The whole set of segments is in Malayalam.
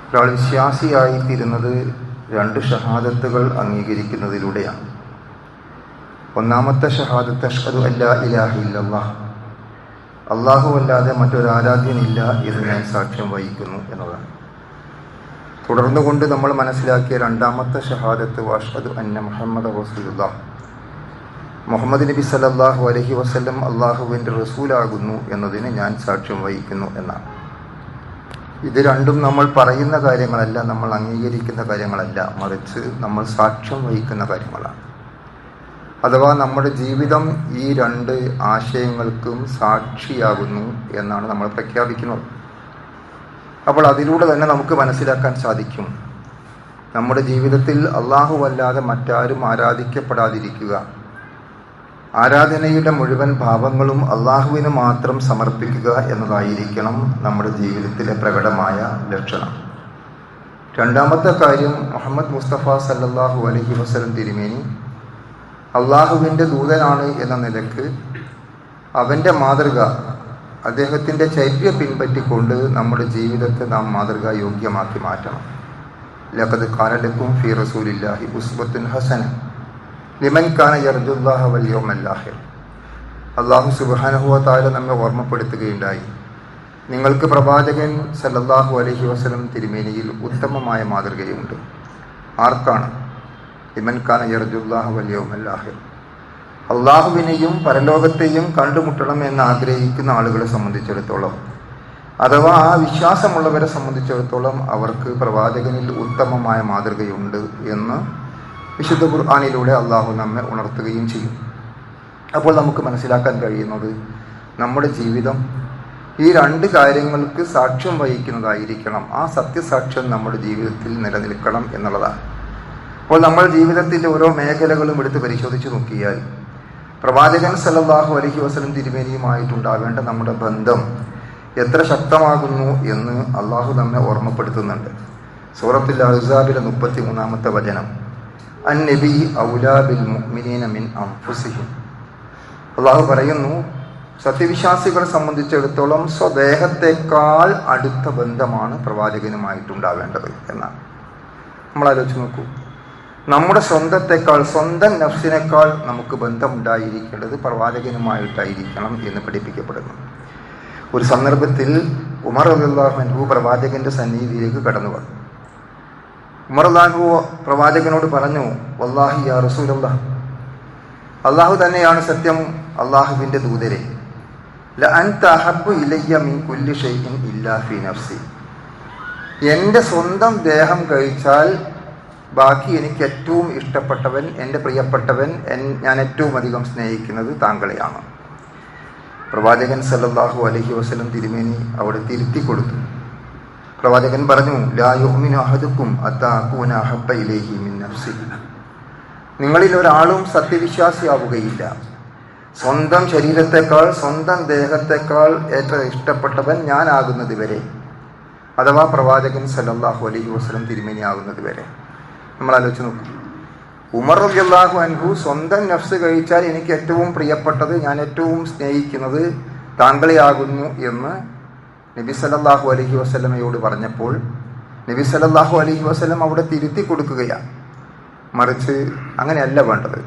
ഒരാൾ വിശ്വാസിയായിത്തീരുന്നത് രണ്ട് ഷഹാദത്തുകൾ അംഗീകരിക്കുന്നതിലൂടെയാണ്. ഒന്നാമത്തെ ഷഹാദത്ത് അഷ്ഹദു അല്ലാ ഇലാഹ ഇല്ലല്ലാഹ്, അല്ലാഹു അല്ലാതെ മറ്റൊരാരാധ്യനില്ല എന്ന് ഞാൻ സാക്ഷ്യം വഹിക്കുന്നു എന്നതാണ്. തുടർന്നുകൊണ്ട് നമ്മൾ മനസ്സിലാക്കിയ രണ്ടാമത്തെ ഷഹാദത്ത് അഷ്ഹദു അന്ന മുഹമ്മദ റസൂലുള്ളാഹ്, മുഹമ്മദ് നബി സല്ലല്ലാഹു അലൈഹി വസല്ലം അള്ളാഹുവിൻ്റെ റസൂലാകുന്നു എന്നതിന് ഞാൻ സാക്ഷ്യം വഹിക്കുന്നു എന്നാണ്. ഇത് രണ്ടും നമ്മൾ പറയുന്ന കാര്യങ്ങളല്ല, നമ്മൾ അംഗീകരിക്കുന്ന കാര്യങ്ങളല്ല, മറിച്ച് നമ്മൾ സാക്ഷ്യം വഹിക്കുന്ന കാര്യങ്ങളാണ്. അഥവാ നമ്മുടെ ജീവിതം ഈ രണ്ട് ആശയങ്ങൾക്കും സാക്ഷിയാകുന്നു എന്നാണ് നമ്മൾ പ്രഖ്യാപിക്കുന്നത്. അപ്പോൾ അതിലൂടെ തന്നെ നമുക്ക് മനസ്സിലാക്കാൻ സാധിക്കും, നമ്മുടെ ജീവിതത്തിൽ അല്ലാഹു അല്ലാതെ മറ്റാരും ആരാധിക്കപ്പെടാതിരിക്കുക, ആരാധനയുടെ മുഴുവൻ ഭാവങ്ങളും അള്ളാഹുവിന് മാത്രം സമർപ്പിക്കുക എന്നതായിരിക്കണം നമ്മുടെ ജീവിതത്തിലെ പ്രകടമായ ലക്ഷണം. രണ്ടാമത്തെ കാര്യം, മുഹമ്മദ് മുസ്തഫ സല്ലല്ലാഹു അലൈഹി വസല്ലം തിരുമേനി അള്ളാഹുവിൻ്റെ ദൂതനാണ് എന്ന നിലക്ക് അവൻ്റെ മാതൃക, അദ്ദേഹത്തിൻ്റെ ചര്യ പിൻപറ്റിക്കൊണ്ട് നമ്മുടെ ജീവിതത്തെ നാം മാതൃകാ യോഗ്യമാക്കി മാറ്റണം. ലഖദ് കാന ലക്കും ഫീ റസൂലില്ലാഹി ഉസ്വത്തുൻ ഹസന ലിമൻ കാന യർജുല്ലാഹ വൽ യൗമൽ ആഖിർ. അല്ലാഹു സുബ്ഹാനഹു വ തആല നമ്മെ ഓർമ്മപ്പെടുത്തുകയുണ്ടായി, നിങ്ങൾക്ക് പ്രവാചകൻ സല്ലല്ലാഹു അലൈഹി വസല്ലം തിരുമേനിയിൽ ഉത്തമമായ മാതൃകയുണ്ട്. ആർക്കാണ്? ലിമൻ കാന യർജുല്ലാഹ വൽ യൗമൽ ആഖിർ, അള്ളാഹുവിനെയും പരലോകത്തെയും കണ്ടുമുട്ടണം എന്ന് ആഗ്രഹിക്കുന്ന ആളുകളെ സംബന്ധിച്ചിടത്തോളം, അഥവാ ആ വിശ്വാസമുള്ളവരെ സംബന്ധിച്ചിടത്തോളം അവർക്ക് പ്രവാചകനിൽ ഉത്തമമായ മാതൃകയുണ്ട് എന്ന് വിശുദ്ധ ഖുർആനിലൂടെ അള്ളാഹു നമ്മെ ഉണർത്തുകയും ചെയ്യും. അപ്പോൾ നമുക്ക് മനസ്സിലാക്കാൻ കഴിയുന്നത്, നമ്മുടെ ജീവിതം ഈ രണ്ട് കാര്യങ്ങൾക്ക് സാക്ഷ്യം വഹിക്കുന്നതായിരിക്കണം. ആ സത്യസാക്ഷ്യം നമ്മുടെ ജീവിതത്തിൽ നിലനിൽക്കണം എന്നുള്ളതാണ്. അപ്പോൾ നമ്മൾ ജീവിതത്തിൻ്റെ ഓരോ മേഖലകളും എടുത്ത് പരിശോധിച്ച് നോക്കിയാൽ പ്രവാചകൻ സല്ലല്ലാഹു അലൈഹി വസല്ലം തിരുമേനിയുമായിട്ടുണ്ടാവേണ്ട നമ്മുടെ ബന്ധം എത്ര ശക്തമാകുന്നു എന്ന് അള്ളാഹു നമ്മെ ഓർമ്മപ്പെടുത്തുന്നുണ്ട്. സൂറത്തുൽ അഹ്സാബിലെ 33-ാമത്തെ വചനം, അൻ-നബി ഔലാ ബിൽ മുഅ്മിനീന മിൻ അൻഫുസിഹിം. അള്ളാഹു പറയുന്നു, സത്യവിശ്വാസികളെ സംബന്ധിച്ചിടത്തോളം സ്വദേഹത്തെക്കാൾ അടുത്ത ബന്ധമാണ് പ്രവാചകനുമായിട്ടുണ്ടാവേണ്ടത് എന്നാണ്. നമ്മൾ ആലോചിച്ച് നോക്കൂ, നമ്മുടെ സ്വന്തത്തെക്കാൾ, സ്വന്തം നഫ്സിനേക്കാൾ നമുക്ക് ബന്ധമുണ്ടായിരിക്കേണ്ടത് പ്രവാചകനുമായിട്ടായിരിക്കണം എന്ന് പഠിപ്പിക്കപ്പെടുന്നു. ഒരു സന്ദർഭത്തിൽ ഉമർ റളിയല്ലാഹു അൻഹു പ്രവാചകന്റെ സന്നിധിയിലേക്ക് കടന്നു വന്നു. ഉമർ റളിയല്ലാഹു പ്രവാചകനോട് പറഞ്ഞു, വല്ലാഹി യാ റസൂലല്ലാഹ്, അള്ളാഹു തന്നെയാണ് സത്യം, അള്ളാഹുവിൻ്റെ ദൂതരെ, ലഅൻത അഹബ്ബു ഇലയ്യ മിൻ കുല്ലി ഷൈഇൻ ഇല്ലാ ഫീ നഫ്സി, എൻ്റെ സ്വന്തം ദേഹം കഴിച്ചാൽ ബാക്കി എനിക്ക് ഏറ്റവും ഇഷ്ടപ്പെട്ടവൻ, എൻ്റെ പ്രിയപ്പെട്ടവൻ, ഞാൻ ഏറ്റവും അധികം സ്നേഹിക്കുന്നത് താങ്കളെയാണ്. പ്രവാചകൻ സല്ലല്ലാഹു അലൈഹി വസല്ലം തിരുമേനി അവിടെ തിരുത്തി കൊടുത്തു. പ്രവാചകൻ പറഞ്ഞു, ലാ യുഅ്മിനു അഹദുക്കും ഹത്താ അകൂന അഹബ്ബ ഇലൈഹി മിൻ നഫ്സിഹി, നിങ്ങളിൽ ഒരാളും സത്യവിശ്വാസിയാവുകയില്ല സ്വന്തം ശരീരത്തെക്കാൾ, സ്വന്തം ദേഹത്തെക്കാൾ ഏറ്റവും ഇഷ്ടപ്പെട്ടവൻ ഞാനാകുന്നത് വരെ, അഥവാ പ്രവാചകൻ സല്ലല്ലാഹു അലൈഹി വസല്ലം തിരുമേനി ആകുന്നത് വരെ. നമ്മൾ ആലോചിച്ച് നോക്കും, ഉമർ റളിയല്ലാഹു അൻഹു സ്വന്തം നഫ്സ് കഴിച്ചാൽ എനിക്ക് ഏറ്റവും പ്രിയപ്പെട്ടത്, ഞാൻ ഏറ്റവും സ്നേഹിക്കുന്നത് താങ്കളെയാകുന്നു എന്ന് നബി സല്ലല്ലാഹു അലൈഹി വസല്ലമയോട് പറഞ്ഞപ്പോൾ നബി സല്ലല്ലാഹു അലൈഹി വസല്ലം അവിടെ തിരുത്തി കൊടുക്കുകയാണ്. മറിച്ച് അങ്ങനെയല്ല വേണ്ടത്,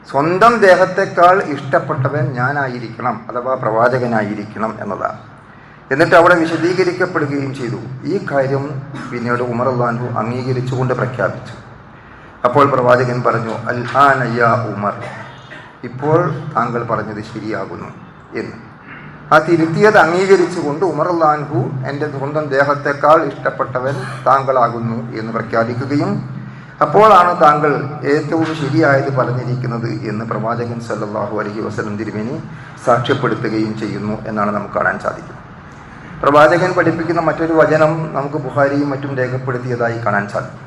സ്വന്തം ദേഹത്തെക്കാൾ ഇഷ്ടപ്പെട്ടവൻ ഞാനായിരിക്കണം, അഥവാ പ്രവാചകനായിരിക്കണം എന്നതാണ്. എന്നിട്ട് അവിടെ വിശദീകരിക്കപ്പെടുകയും ചെയ്തു. ഈ കാര്യം പിന്നീട് ഉമർ റളിയല്ലാഹു അൻഹു അംഗീകരിച്ചുകൊണ്ട് പ്രഖ്യാപിച്ചു. അപ്പോൾ പ്രവാചകൻ പറഞ്ഞു, അൽ ആന യാ ഉമർ, ഇപ്പോൾ താങ്കൾ പറഞ്ഞത് ശരിയാകുന്നു എന്ന്. ആ തിരുത്തിയത് അംഗീകരിച്ചുകൊണ്ട് ഉമർ റളിയല്ലാഹു അൻഹു എൻ്റെ സ്വന്തം ദേഹത്തെക്കാൾ ഇഷ്ടപ്പെട്ടവൻ താങ്കളാകുന്നു എന്ന് പ്രഖ്യാപിക്കുകയും, അപ്പോഴാണ് താങ്കൾ ഏറ്റവും ശരിയായത് പറഞ്ഞിരിക്കുന്നത് എന്ന് പ്രവാചകൻ സല്ലല്ലാഹു അലൈഹി വസല്ലം തിരുമേനി സാക്ഷ്യപ്പെടുത്തുകയും ചെയ്യുന്നു എന്നാണ് നമുക്ക് കാണാൻ സാധിക്കും. പ്രവാചകൻ പഠിപ്പിക്കുന്ന മറ്റൊരു വചനം നമുക്ക് ബുഖാരിയും മറ്റും രേഖപ്പെടുത്തിയതായി കാണാൻ സാധിക്കും.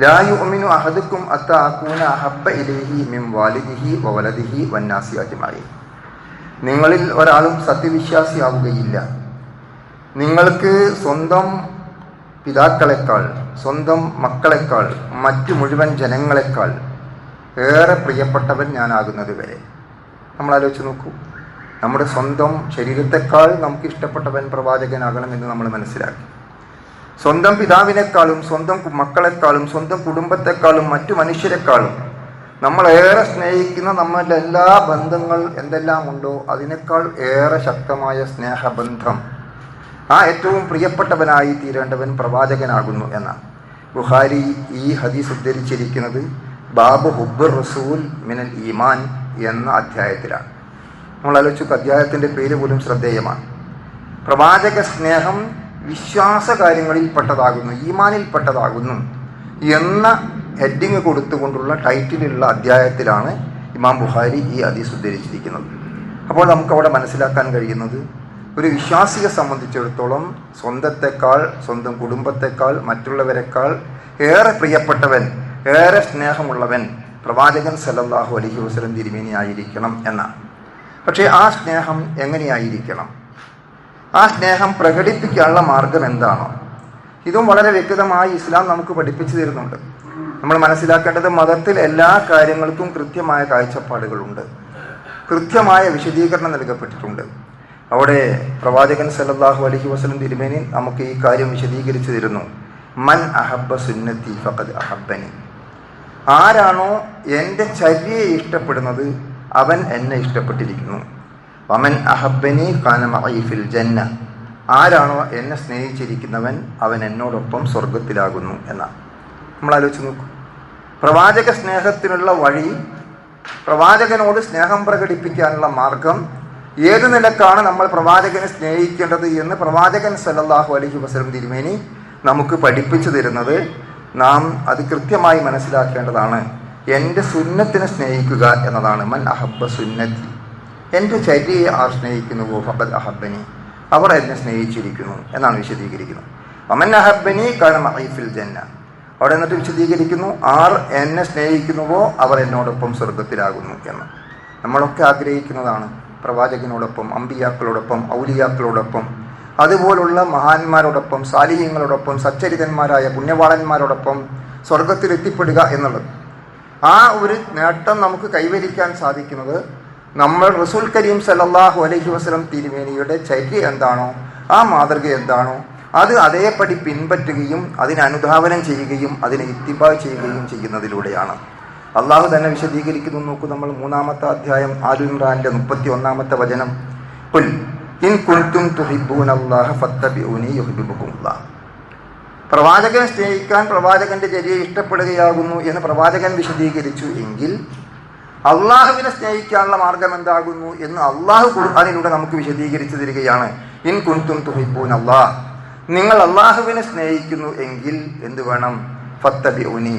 ലാ യുഅ്മിനു അഹദുക്കും ഹത്താ അകൂന അഹബ്ബ ഇലൈഹി മിൻ വാലിദിഹി വവലദിഹി വന്നാസി അജ്മഈൻ, നിങ്ങളിൽ ഒരാളും സത്യവിശ്വാസിയാവുകയില്ല നിങ്ങൾക്ക് സ്വന്തം പിതാക്കളെക്കാൾ, സ്വന്തം മക്കളെക്കാൾ, മറ്റു മുഴുവൻ ജനങ്ങളെക്കാൾ ഏറെ പ്രിയപ്പെട്ടവൻ ഞാനാകുന്നത് വരെ. നമ്മൾ ആലോചിച്ച് നോക്കൂ, നമ്മുടെ സ്വന്തം ശരീരത്തെക്കാൾ നമുക്ക് ഇഷ്ടപ്പെട്ടവൻ പ്രവാചകനാകണമെന്ന് നമ്മൾ മനസ്സിലാക്കി. സ്വന്തം പിതാവിനേക്കാളും സ്വന്തം മക്കളെക്കാളും സ്വന്തം കുടുംബത്തെക്കാളും മറ്റു മനുഷ്യരെക്കാളും നമ്മളേറെ സ്നേഹിക്കുന്ന നമ്മളുടെ എല്ലാ ബന്ധങ്ങൾ എന്തെല്ലാം ഉണ്ടോ അതിനേക്കാൾ ഏറെ ശക്തമായ സ്നേഹബന്ധം, ആ ഏറ്റവും പ്രിയപ്പെട്ടവനായി തീരേണ്ടവൻ പ്രവാചകനാകുന്നു എന്നാണ്. ബുഖാരി ഈ ഹദീസ് ഉദ്ധരിച്ചിരിക്കുന്നത് ബാബു ഹുബ്ബുർ റസൂൽ മിനൽ ഈമാൻ എന്ന അധ്യായത്തിലാണ്. നമ്മൾ ആലോചിച്ചു, അധ്യായത്തിൻ്റെ പേര് പോലും ശ്രദ്ധേയമാണ്. പ്രവാചക സ്നേഹം വിശ്വാസ കാര്യങ്ങളിൽപ്പെട്ടതാകുന്നു, ഈമാനിൽപ്പെട്ടതാകുന്നു എന്ന ഹെഡിങ് കൊടുത്തുകൊണ്ടുള്ള ടൈറ്റിലുള്ള അധ്യായത്തിലാണ് ഇമാം ബുഖാരി ഈ ഹദീസ് ഉദ്ധരിച്ചിരിക്കുന്നത്. അപ്പോൾ നമുക്കവിടെ മനസ്സിലാക്കാൻ കഴിയുന്നത്, ഒരു വിശ്വാസിയെ സംബന്ധിച്ചിടത്തോളം സ്വന്തത്തെക്കാൾ, സ്വന്തം കുടുംബത്തെക്കാൾ, മറ്റുള്ളവരെക്കാൾ ഏറെ പ്രിയപ്പെട്ടവൻ, ഏറെ സ്നേഹമുള്ളവൻ പ്രവാചകൻ സല്ലല്ലാഹു അലൈഹി വസല്ലം തിരുമേനി ആയിരിക്കണം എന്നാണ്. പക്ഷേ ആ സ്നേഹം എങ്ങനെയായിരിക്കണം? ആ സ്നേഹം പ്രകടിപ്പിക്കാനുള്ള മാർഗം എന്താണോ? ഇതും വളരെ വ്യക്തമായി ഇസ്ലാം നമുക്ക് പഠിപ്പിച്ചു തരുന്നുണ്ട്. നമ്മൾ മനസ്സിലാക്കേണ്ടത്, മതത്തിൽ എല്ലാ കാര്യങ്ങൾക്കും കൃത്യമായ കാഴ്ചപ്പാടുകളുണ്ട്, കൃത്യമായ വിശദീകരണം നൽകപ്പെട്ടിട്ടുണ്ട്. അവിടെ പ്രവാചകൻ സല്ലല്ലാഹു അലൈഹി വസല്ലം തിരുമേനി നമുക്ക് ഈ കാര്യം വിശദീകരിച്ചു തരുന്നു. മൻ അഹബ്ബ സുന്നത്തി ഫഖദ് അഹബ്ബനി. ആരാണോ എൻ്റെ ചര്യയെ ഇഷ്ടപ്പെടുന്നത് അവൻ എന്നെ ഇഷ്ടപ്പെട്ടിരിക്കുന്നു. വമൻ അഹബ്ബനി കാന മഅഇ ഫിൽ ജന്ന. ആരാണോ എന്നെ സ്നേഹിച്ചിരിക്കുന്നവൻ അവൻ എന്നോടൊപ്പം സ്വർഗത്തിലാകുന്നു എന്നാണ്. നമ്മൾ ആലോചിച്ച് നോക്കൂ, പ്രവാചക സ്നേഹത്തിനുള്ള വഴി, പ്രവാചകനോട് സ്നേഹം പ്രകടിപ്പിക്കാനുള്ള മാർഗം, ഏത് നിലക്കാണ് നമ്മൾ പ്രവാചകനെ സ്നേഹിക്കേണ്ടത് എന്ന് പ്രവാചകൻ സല്ലല്ലാഹു അലൈഹി വസല്ലം തിരുമേനി നമുക്ക് പഠിപ്പിച്ചു തരുന്നത് നാം അത് കൃത്യമായി മനസ്സിലാക്കേണ്ടതാണ്. എൻ്റെ സുന്നത്തിനെ സ്നേഹിക്കുക എന്നതാണ്. മൻ അഹബ്ബ സുന്നത്തി. എൻ്റെ ചര്യയെ ആർ സ്നേഹിക്കുന്നുവോ ഫഖദ് അഹബ്ബനി, അവർ എന്നെ സ്നേഹിച്ചിരിക്കുന്നു എന്നാണ് വിശദീകരിക്കുന്നത്. വമൻ അഹബ്ബനി കാന മഅഇ ഫിൽ ജന്ന. അവിടെ എന്നിട്ട് വിശദീകരിക്കുന്നു, ആർ എന്നെ സ്നേഹിക്കുന്നുവോ അവർ എന്നോടൊപ്പം സ്വർഗത്തിലാകുന്നു എന്ന്. നമ്മളൊക്കെ ആഗ്രഹിക്കുന്നതാണ് പ്രവാചകനോടൊപ്പം, അമ്പിയാക്കളോടൊപ്പം, ഔലിയാക്കളോടൊപ്പം, അതുപോലുള്ള മഹാന്മാരോടൊപ്പം, സാലിഹ്യങ്ങളോടൊപ്പം, സച്ചരിതന്മാരായ പുണ്യവാളന്മാരോടൊപ്പം സ്വർഗത്തിൽ എത്തിപ്പെടുക എന്നുള്ളത്. ആ ഒരു നേട്ടം നമുക്ക് കൈവരിക്കാൻ സാധിക്കുന്നത് നമ്മൾ റസൂൽ കരീം സല്ലല്ലാഹു അലൈഹി വസല്ലം തിരുമേനിയുടെ ചര്യ എന്താണോ, ആ മാതൃക എന്താണോ, അത് അതേപടി പിൻപറ്റുകയും അതിനെ അനുധാവനം ചെയ്യുകയും അതിനെ ഇത്തിബാ ചെയ്യുകയും ചെയ്യുന്നതിലൂടെയാണ്. അള്ളാഹു തന്നെ വിശദീകരിക്കുന്നു. നോക്കൂ, നമ്മൾ 3-ാമത്തെ അധ്യായം ആലു ഇംറാന്റെ 31-ാമത്തെ വചനം, ഖുൽ ഇൻ കുൻതും തുഹിബ്ബൂനല്ലാഹ ഫത്തബിഊനി യുഹിബ്ബുകുമുല്ലാഹ്. പ്രവാചകനെ സ്നേഹിക്കാൻ പ്രവാചകന്റെ ചര്യയെ ഇഷ്ടപ്പെടുകയാകുന്നു എന്ന് പ്രവാചകൻ വിശദീകരിച്ചു എങ്കിൽ അള്ളാഹുവിനെ സ്നേഹിക്കാനുള്ള മാർഗം എന്താകുന്നു എന്ന് അള്ളാഹു ഖുർആനിലൂടെ നമുക്ക് വിശദീകരിച്ചു തരികയാണ്. ഇൻ കുൻതും തുഹിബ്ബൂനല്ലാഹ്, നിങ്ങൾ അള്ളാഹുവിനെ സ്നേഹിക്കുന്നു എങ്കിൽ എന്ത് വേണം? ഫത്തബിഊനി,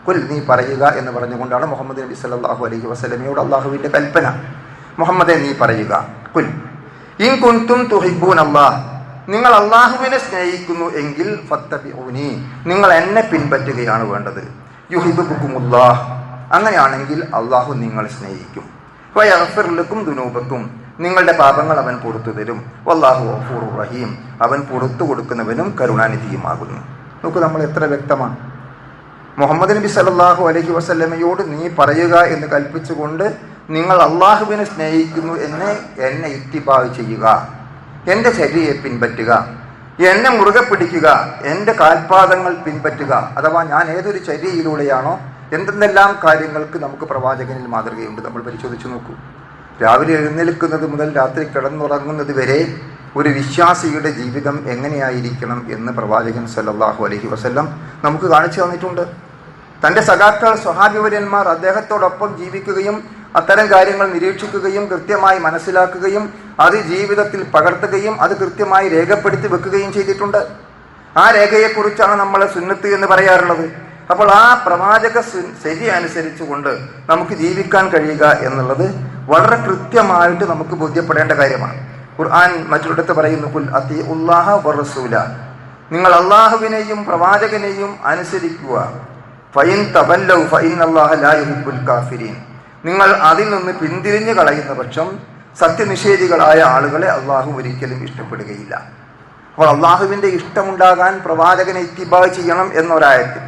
കുൽ, നീ പറയുക എന്ന് പറഞ്ഞുകൊണ്ടാണ് മുഹമ്മദ് നബി സല്ലല്ലാഹു അലൈഹി വസല്ലമയോട് അള്ളാഹുവിന്റെ കൽപ്പന. മുഹമ്മദെ നീ പറയുക, കുൽ ഇൻ കുൻതും തുഹിബ്ബൂനല്ലാഹ്, നിങ്ങൾ അള്ളാഹുവിനെ സ്നേഹിക്കുന്നു എങ്കിൽ ഫത്തബിഊനി, നിങ്ങൾ എന്നെ പിൻപറ്റുകയാണ് വേണ്ടത്. യുഹിബ്ബുകുമുല്ലാഹ്, അങ്ങനെയാണെങ്കിൽ അള്ളാഹു നിങ്ങളെ സ്നേഹിക്കും. വയഗ്ഫിർ ലക്കും ദുനൂബക്കും, നിങ്ങളുടെ പാപങ്ങൾ അവൻ പുറത്തു തരും. വല്ലാഹു ഗഫൂറുർ റഹീം, അവൻ പുറത്തു കൊടുക്കുന്നവനും കരുണാനിധിയുമാകുന്നു. നോക്കൂ, നമ്മൾ എത്ര വ്യക്തമാണ്. മുഹമ്മദ് നബി സല്ലല്ലാഹു അലൈഹി വസല്ലമയോട് നീ പറയുക എന്ന് കൽപ്പിച്ചുകൊണ്ട്, നിങ്ങൾ അള്ളാഹുവിനെ സ്നേഹിക്കുന്നു എന്നെ ഇത്തിബാ ചെയ്യുക, എൻ്റെ ചര്യയെ പിൻപറ്റുക, എന്നെ മുറുകെ പിടിക്കുക, എൻ്റെ കാൽപാദങ്ങൾ പിൻപറ്റുക. അഥവാ ഞാൻ ഏതൊരു ചര്യയിലൂടെയാണോ, എന്തെന്നെല്ലാം കാര്യങ്ങൾക്ക് നമുക്ക് പ്രവാചകനിൽ മാതൃകയുണ്ട്. നമ്മൾ പരിശോധിച്ച് നോക്കൂ. രാവിലെ എഴുന്നേൽക്കുന്നത് മുതൽ രാത്രി കിടന്നുറങ്ങുന്നത് വരെ ഒരു വിശ്വാസിയുടെ ജീവിതം എങ്ങനെയായിരിക്കണം എന്ന് പ്രവാചകൻ സല്ലല്ലാഹു അലൈഹി വസല്ലം നമുക്ക് കാണിച്ചു തന്നിട്ടുണ്ട്. തൻ്റെ സഖാക്കൾ, സ്വഹാബിവര്യന്മാർ അദ്ദേഹത്തോടൊപ്പം ജീവിക്കുകയും അത്തരം കാര്യങ്ങൾ നിരീക്ഷിക്കുകയും കൃത്യമായി മനസ്സിലാക്കുകയും അത് ജീവിതത്തിൽ പകർത്തുകയും അത് കൃത്യമായി രേഖപ്പെടുത്തി വെക്കുകയും ചെയ്തിട്ടുണ്ട്. ആ രേഖയെക്കുറിച്ചാണ് നമ്മൾ സുന്നത്ത് എന്ന് പറയാറുള്ളത്. അപ്പോൾ ആ പ്രവാചക ശരി അനുസരിച്ചുകൊണ്ട് നമുക്ക് ജീവിക്കാൻ കഴിയുക എന്നുള്ളത് വളരെ കൃത്യമായിട്ട് നമുക്ക് ബോധ്യപ്പെടേണ്ട കാര്യമാണ്. ഖുർആൻ മറ്റൊരിടത്ത് പറയുന്നു, ഖുൽ അത്തിഉല്ലാഹ വറസൂല, നിങ്ങൾ അള്ളാഹുവിനെയും പ്രവാചകനെയും അനുസരിക്കുക. ഫഇൻ തവല്ലൗ ഫഇന്നല്ലാഹ ലാ യുഹിബ്ബുൽ കാഫിരീൻ, നിങ്ങൾ അതിൽ നിന്ന് പിന്തിരിഞ്ഞു കളയുന്ന പക്ഷം സത്യനിഷേധികളായ ആളുകളെ അള്ളാഹു ഒരിക്കലും ഇഷ്ടപ്പെടുകയില്ല. അപ്പോൾ അള്ളാഹുവിൻ്റെ ഇഷ്ടമുണ്ടാകാൻ പ്രവാചകനെ ഇത്തിബാ ചെയ്യണം എന്നൊരായത്തിൽ,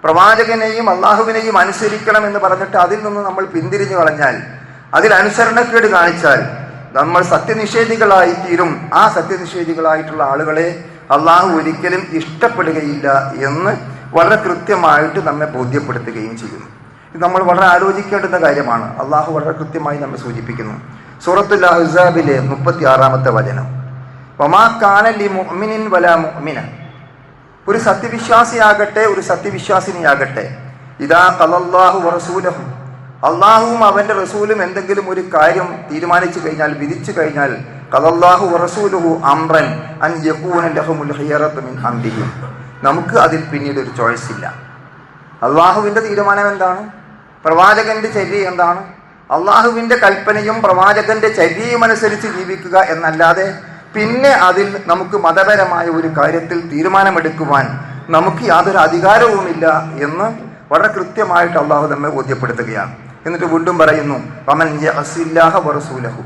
പ്രവാചകനെയും അള്ളാഹുവിനെയും അനുസരിക്കണം എന്ന് പറഞ്ഞിട്ട് അതിൽ നിന്ന് നമ്മൾ പിന്തിരിഞ്ഞു കളഞ്ഞാൽ, അതിൽ അനുസരണക്കേട് കാണിച്ചാൽ നമ്മൾ സത്യനിഷേധികളായി തീരും. ആ സത്യനിഷേധികളായിട്ടുള്ള ആളുകളെ അള്ളാഹു ഒരിക്കലും ഇഷ്ടപ്പെടുകയില്ല എന്ന് വളരെ കൃത്യമായിട്ട് നമ്മെ ബോധ്യപ്പെടുത്തുകയും ചെയ്യുന്നു. ഇത് നമ്മൾ വളരെ ആലോചിക്കേണ്ടുന്ന കാര്യമാണ്. അള്ളാഹു വളരെ കൃത്യമായി നമ്മെ സൂചിപ്പിക്കുന്നു. സൂറത്തുൽ അഹ്സാബിലെ 36-ാമത്തെ വചനം, വമാ കാന ലി മുഅ്മിനിൻ വലാ മുഅ്മിന, ഒരു സത്യവിശ്വാസിയാകട്ടെ ഒരു സത്യവിശ്വാസിനിയാകട്ടെ, ഇദാ ഖലല്ലാഹു വറസൂലഹു, അള്ളാഹുവും അവന്റെ റസൂലും എന്തെങ്കിലും ഒരു കാര്യം തീരുമാനിച്ചു കഴിഞ്ഞാൽ, വിധിച്ചു കഴിഞ്ഞാൽ, ഖലല്ലാഹു വറസൂലുഹു അംറൻ അൻ യകൂന ലഹുൽ ഖിയറത്തു മിൻ അംരിഹിം, നമുക്ക് അതിൽ പിന്നീട് ഒരു ചോയ്സ് ഇല്ല. അള്ളാഹുവിന്റെ തീരുമാനം എന്താണ്, പ്രവാചകന്റെ ചര്യ എന്താണ്, അള്ളാഹുവിന്റെ കൽപ്പനയും പ്രവാചകന്റെ ചര്യയും അനുസരിച്ച് ജീവിക്കുക എന്നല്ലാതെ പിന്നെ അതിൽ നമുക്ക് മതപരമായ ഒരു കാര്യത്തിൽ തീരുമാനമെടുക്കുവാൻ നമുക്ക് യാതൊരു അധികാരവുമില്ല എന്ന് വളരെ കൃത്യമായിട്ട് അള്ളാഹു നമ്മെ ബോധ്യപ്പെടുത്തുകയാണ്. എന്നിട്ട് വീണ്ടും പറയുന്നു, വമൻ യഅസില്ലാഹ വറസൂലഹു,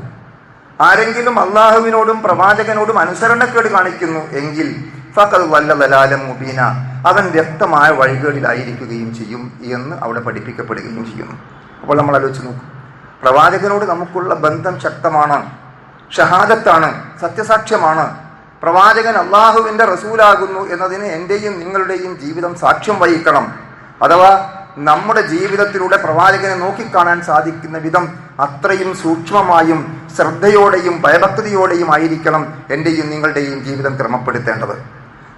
ആരെങ്കിലും അള്ളാഹുവിനോടും പ്രവാചകനോടും അനുസരണക്കേട് കാണിക്കുന്നു എങ്കിൽ ഫഖദ് വല്ല ദലാലൻ മുബീന, അവൻ വ്യക്തമായ വഴികളിലായിരിക്കുകയും ചെയ്യും എന്ന് അവിടെ പഠിപ്പിക്കപ്പെടുകയും ചെയ്യുന്നു. അപ്പോൾ നമ്മൾ ആലോചിച്ച് നോക്കും, പ്രവാചകനോട് നമുക്കുള്ള ബന്ധം ശക്തമാണ്, ഷഹാദത്താണ്, സത്യസാക്ഷ്യമാണ്. പ്രവാചകൻ അള്ളാഹുവിന്റെ റസൂലാകുന്നു എന്നതിന് എൻ്റെയും നിങ്ങളുടെയും ജീവിതം സാക്ഷ്യം വഹിക്കണം. അഥവാ നമ്മുടെ ജീവിതത്തിലൂടെ പ്രവാചകനെ നോക്കിക്കാണാൻ സാധിക്കുന്ന വിധം അത്രയും സൂക്ഷ്മമായും ശ്രദ്ധയോടെയും ഭയഭക്തിയോടെയും ആയിരിക്കണം എൻ്റെയും നിങ്ങളുടെയും ജീവിതം ക്രമപ്പെടുത്തേണ്ടത്.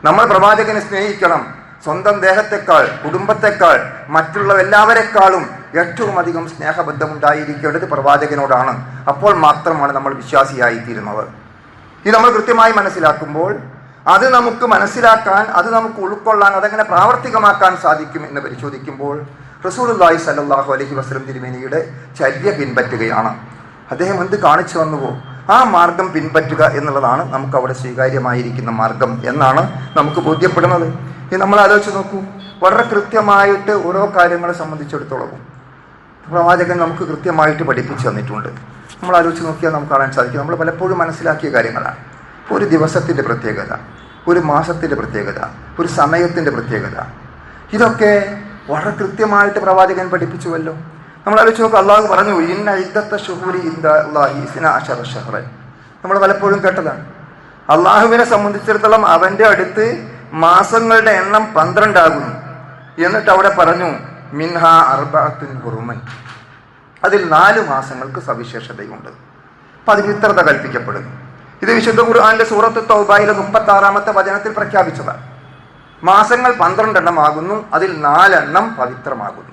നമ്മൾ പ്രവാചകനെ സ്നേഹിക്കണം. സ്വന്തം ദേഹത്തെക്കാൾ, കുടുംബത്തെക്കാൾ, മറ്റുള്ള എല്ലാവരെക്കാളും ഏറ്റവും അധികം സ്നേഹബന്ധമുണ്ടായിരിക്കേണ്ടത് പ്രവാചകനോടാണ്. അപ്പോൾ മാത്രമാണ് നമ്മൾ വിശ്വാസിയായിത്തീരുന്നത്. ഇത് നമ്മൾ കൃത്യമായി മനസ്സിലാക്കുമ്പോൾ, അത് നമുക്ക് മനസ്സിലാക്കാൻ, അത് നമുക്ക് ഉൾക്കൊള്ളാൻ, അതെങ്ങനെ പ്രാവർത്തികമാക്കാൻ സാധിക്കും എന്ന് പരിശോധിക്കുമ്പോൾ റസൂലുള്ളാഹി സ്വല്ലല്ലാഹു അലൈഹി വസല്ലം തിരുമേനിയുടെ ചര്യ പിൻപറ്റുകയാണ്. അദ്ദേഹം എന്ത് കാണിച്ചു വന്നുവോ ആ മാർഗം പിൻപറ്റുക എന്നുള്ളതാണ് നമുക്ക് അവിടെ സ്വീകാര്യമായിരിക്കുന്ന മാർഗം എന്നാണ് നമുക്ക് ബോധ്യപ്പെടുന്നത്. ഇത് നമ്മൾ ആലോചിച്ച് നോക്കൂ, വളരെ കൃത്യമായിട്ട് ഓരോ കാര്യങ്ങളെ സംബന്ധിച്ചിടത്തോളം പ്രവാചകൻ നമുക്ക് കൃത്യമായിട്ട് പഠിപ്പിച്ചു തന്നിട്ടുണ്ട്. നമ്മൾ ആലോചിച്ച് നോക്കിയാൽ നമുക്ക് കാണാൻ സാധിക്കും, നമ്മൾ പലപ്പോഴും മനസ്സിലാക്കിയ കാര്യങ്ങളാണ്. ഒരു ദിവസത്തിൻ്റെ പ്രത്യേകത, ഒരു മാസത്തിൻ്റെ പ്രത്യേകത, ഒരു സമയത്തിൻ്റെ പ്രത്യേകത, ഇതൊക്കെ വളരെ കൃത്യമായിട്ട് പ്രവാചകൻ പഠിപ്പിച്ചുവല്ലോ. നമ്മൾ ആലോചിച്ച് നോക്കുക, അള്ളാഹു പറഞ്ഞു, ഇന്ന ഇദ്ദത്ത ശുഹൂരി ഇൻദല്ലാഹി 12 ശഹ്റൻ. നമ്മൾ പലപ്പോഴും കേട്ടതാണ്. അള്ളാഹുവിനെ സംബന്ധിച്ചിടത്തോളം അവൻ്റെ അടുത്ത് മാസങ്ങളുടെ എണ്ണം 12 ആകുന്നു. എന്നിട്ട് അവിടെ പറഞ്ഞു, മിൻഹ അർബഅത്തുൻ ഹുറുമൻ, അതിൽ 4 മാസങ്ങൾക്ക് സവിശേഷതയുണ്ട്, പവിത്രത കൽപ്പിക്കപ്പെടുന്നു. ഇത് വിശുദ്ധ ഖുർആനിലെ സൂറത്ത് തൗബയിലെ 36-ാമത്തെ വചനത്തിൽ പ്രഖ്യാപിച്ചതാണ്. മാസങ്ങൾ 12 എണ്ണം ആകുന്നു, അതിൽ 4 എണ്ണം പവിത്രമാകുന്നു.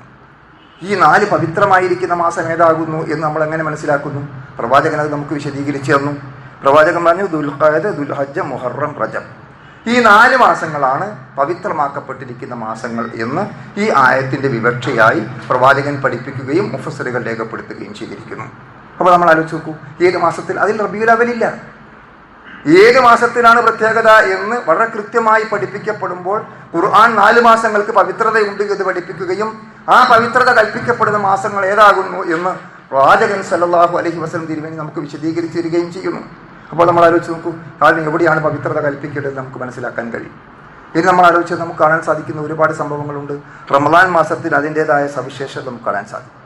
ഈ 4 പവിത്രമായിരിക്കുന്ന മാസം ഏതാകുന്നു എന്ന് നമ്മൾ എങ്ങനെ മനസ്സിലാക്കുന്നു? പ്രവാചകൻ അത് നമുക്ക് വിശദീകരിച്ചു തന്നു. പ്രവാചകൻ പറഞ്ഞു, ദുൽഖഅദ, ദുൽഹജ്ജ, മുഹറം, റജബ്, ഈ 4 മാസങ്ങളാണ് പവിത്രമാക്കപ്പെട്ടിരിക്കുന്ന മാസങ്ങൾ എന്ന് ഈ ആയത്തിന്റെ വിവക്ഷയായി പ്രവാചകൻ പഠിപ്പിക്കുകയും മുഫസ്സിറുകൾ രേഖപ്പെടുത്തുകയും ചെയ്തിരിക്കുന്നു. അപ്പോൾ നമ്മൾ ആലോചിച്ച് നോക്കൂ, ഏത് മാസത്തിൽ, അതിൽ റബീഉൽ അവ്വലില്ല, ഏത് മാസത്തിലാണ് പ്രത്യേകത എന്ന് വളരെ കൃത്യമായി പഠിപ്പിക്കപ്പെടുമ്പോൾ ഖുർആൻ 4 മാസങ്ങൾക്ക് പവിത്രതയുണ്ട് എന്ന് പഠിപ്പിക്കുകയും ആ പവിത്രത കൽപ്പിക്കപ്പെടുന്ന മാസങ്ങൾ ഏതാകുന്നു എന്ന് പ്രവാചകൻ സല്ലല്ലാഹു അലൈഹി വസല്ലം തിരുമേനി നമുക്ക് വിശദീകരിച്ചു തരികയും ചെയ്യുന്നു. അപ്പോൾ നമ്മൾ ആലോചിച്ച് നോക്കൂ, കാരണം എവിടെയാണ് പവിത്രത കൽപ്പിക്കേണ്ടത് നമുക്ക് മനസ്സിലാക്കാൻ കഴിയും. ഇനി നമ്മൾ ആലോചിച്ചാൽ നമുക്ക് കാണാൻ സാധിക്കുന്ന ഒരുപാട് സംഭവങ്ങളുണ്ട്. റമളാൻ മാസത്തിൽ അതിൻ്റെതായ സവിശേഷത നമുക്ക് കാണാൻ സാധിക്കും.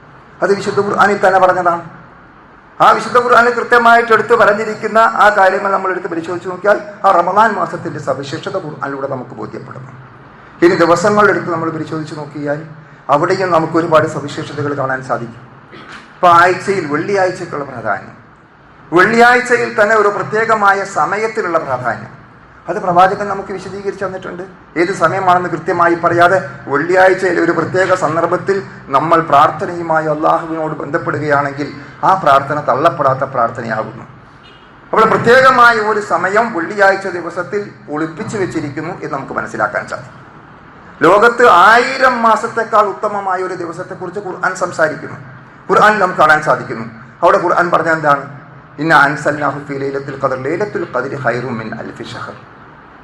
അത് വിശുദ്ധ ഖുർആനിൽ തന്നെ പറഞ്ഞതാണ്. ആ വിശുദ്ധ ഖുർആനിൽ കൃത്യമായിട്ട് എടുത്ത് പറഞ്ഞിരിക്കുന്ന ആ കാര്യങ്ങൾ നമ്മൾ എടുത്ത് പരിശോധിച്ച് നോക്കിയാൽ ആ റമളാൻ മാസത്തിന്റെ സവിശേഷത ഖുർആനിലൂടെ നമുക്ക് ബോധ്യപ്പെടുന്നു. ഇനി ദിവസങ്ങളെടുത്ത് നമ്മൾ പരിശോധിച്ച് നോക്കിയാൽ അവിടെയും നമുക്ക് ഒരുപാട് സവിശേഷതകൾ കാണാൻ സാധിക്കും. ഇപ്പോൾ ആഴ്ചയിൽ വെള്ളിയാഴ്ചക്കുള്ള പ്രാധാന്യം, വെള്ളിയാഴ്ചയിൽ തന്നെ ഒരു പ്രത്യേകമായ സമയത്തിലുള്ള പ്രാധാന്യം, അത് പ്രവാചകൻ നമുക്ക് വിശദീകരിച്ചു തന്നിട്ടുണ്ട്. ഏത് സമയമാണെന്ന് കൃത്യമായി പറയാതെ വെള്ളിയാഴ്ചയിലെ ഒരു പ്രത്യേക സന്ദർഭത്തിൽ നമ്മൾ പ്രാർത്ഥനയുമായി അള്ളാഹുവിനോട് ബന്ധപ്പെടുകയാണെങ്കിൽ ആ പ്രാർത്ഥന തള്ളപ്പെടാത്ത പ്രാർത്ഥനയാകുന്നു. അപ്പോൾ പ്രത്യേകമായ ഒരു സമയം വെള്ളിയാഴ്ച ദിവസത്തിൽ ഒളിപ്പിച്ചു വെച്ചിരിക്കുന്നു എന്ന് നമുക്ക് മനസ്സിലാക്കാൻ സാധിക്കും. ലോകത്ത് 1000 മാസത്തെക്കാൾ ഉത്തമമായ ഒരു ദിവസത്തെക്കുറിച്ച് ഖുർആൻ സംസാരിക്കുന്നു. ഖുർആനിൽ നമുക്ക് കാണാൻ സാധിക്കുന്നു. അവിടെ ഖുർആൻ പറഞ്ഞ എന്താണ്? ഇന്ന അൻസൽനാഹു ഫീ ലൈലത്തുൽ ഖദർ, ലൈലത്തുൽ ഖദ്രി ഖൈറും മിൻ അൽഫി ഷഹർ.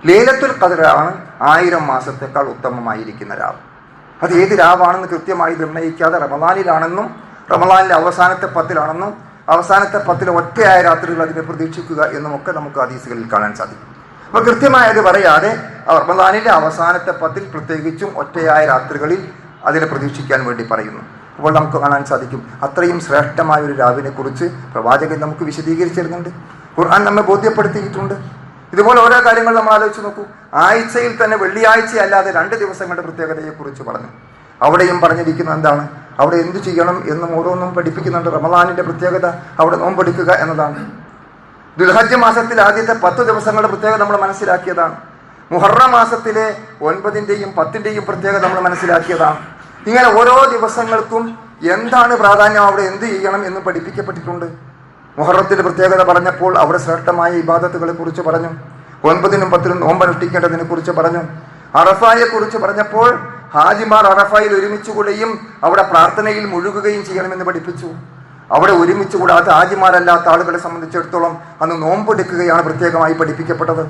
ലൈലത്തുൽ ഖദ്റാണ് 1000 മാസത്തെക്കാൾ ഉത്തമമായിരിക്കുന്ന രാവ്. അത് ഏത് രാവാണെന്ന് കൃത്യമായി നിർണ്ണയിക്കാതെ റമളാനിലാണെന്നും റമളാനിലെ അവസാനത്തെ 10-ലാണെന്നും അവസാനത്തെ 10 ഒറ്റയായ രാത്രികൾ അതിനെ പ്രതീക്ഷിക്കുക എന്നുമൊക്കെ നമുക്ക് ഹദീസുകളിൽ കാണാൻ സാധിക്കും. അപ്പോൾ കൃത്യമായത് പറയാതെ റമളാനിലെ അവസാനത്തെ 10 പ്രത്യേകിച്ചും ഒറ്റയായ രാത്രികളിൽ അതിനെ പ്രതീക്ഷിക്കാൻ വേണ്ടി പറയുന്നു. അപ്പോൾ നമുക്ക് കാണാൻ സാധിക്കും അത്രയും ശ്രേഷ്ഠമായ ഒരു രാവിനെ കുറിച്ച് പ്രവാചകൻ നമുക്ക് വിശദീകരിച്ചിരുന്നുണ്ട്. ഖുർആൻ നമ്മെ ബോധ്യപ്പെടുത്തിയിട്ടുണ്ട്. ഇതുപോലെ ഓരോ കാര്യങ്ങൾ നമ്മൾ ആലോചിച്ച് നോക്കൂ. ആഴ്ചയിൽ തന്നെ വെള്ളിയാഴ്ച അല്ലാതെ 2 ദിവസങ്ങളുടെ പ്രത്യേകതയെക്കുറിച്ച് പറഞ്ഞു. അവിടെയും പറഞ്ഞിരിക്കുന്നത് എന്താണ്? അവിടെ എന്തു ചെയ്യണം എന്നും ഓരോന്നും പഠിപ്പിക്കുന്നുണ്ട്. റമദാനിന്റെ പ്രത്യേകത അവിടെ നോമ്പെടുക്കുക എന്നതാണ്. ദുൽഹജ്ജ് മാസത്തിൽ ആദ്യത്തെ 10 ദിവസങ്ങളുടെ പ്രത്യേകത നമ്മൾ മനസ്സിലാക്കിയതാണ്. മുഹറം മാസത്തിലെ 9-ന്റെയും 10-ന്റെയും പ്രത്യേകത നമ്മൾ മനസ്സിലാക്കിയതാണ്. ഇങ്ങനെ ഓരോ ദിവസങ്ങൾക്കും എന്താണ് പ്രാധാന്യം, അവിടെ എന്ത് ചെയ്യണം എന്ന് പഠിപ്പിക്കപ്പെട്ടിട്ടുണ്ട്. മുഹറത്തിന്റെ പ്രത്യേകത പറഞ്ഞപ്പോൾ അവിടെ ശ്രേഷ്ഠമായ ഇബാദത്തുകളെ കുറിച്ച് പറഞ്ഞു. 9-നും 10-നും നോമ്പനുഷ്ഠിക്കേണ്ടതിനെ കുറിച്ച് പറഞ്ഞു. അറഫായെ കുറിച്ച് പറഞ്ഞപ്പോൾ ഹാജിമാർ അറഫായിൽ ഒരുമിച്ചുകൂടുകയും അവിടെ പ്രാർത്ഥനയിൽ മുഴുകുകയും ചെയ്യണമെന്ന് പഠിപ്പിച്ചു. അവിടെ ഒരുമിച്ച് കൂടാത്ത ഹാജിമാരല്ലാത്ത ആളുകളെ സംബന്ധിച്ചിടത്തോളം അന്ന് നോമ്പെടുക്കുകയാണ് പ്രത്യേകമായി പഠിപ്പിക്കപ്പെട്ടത്.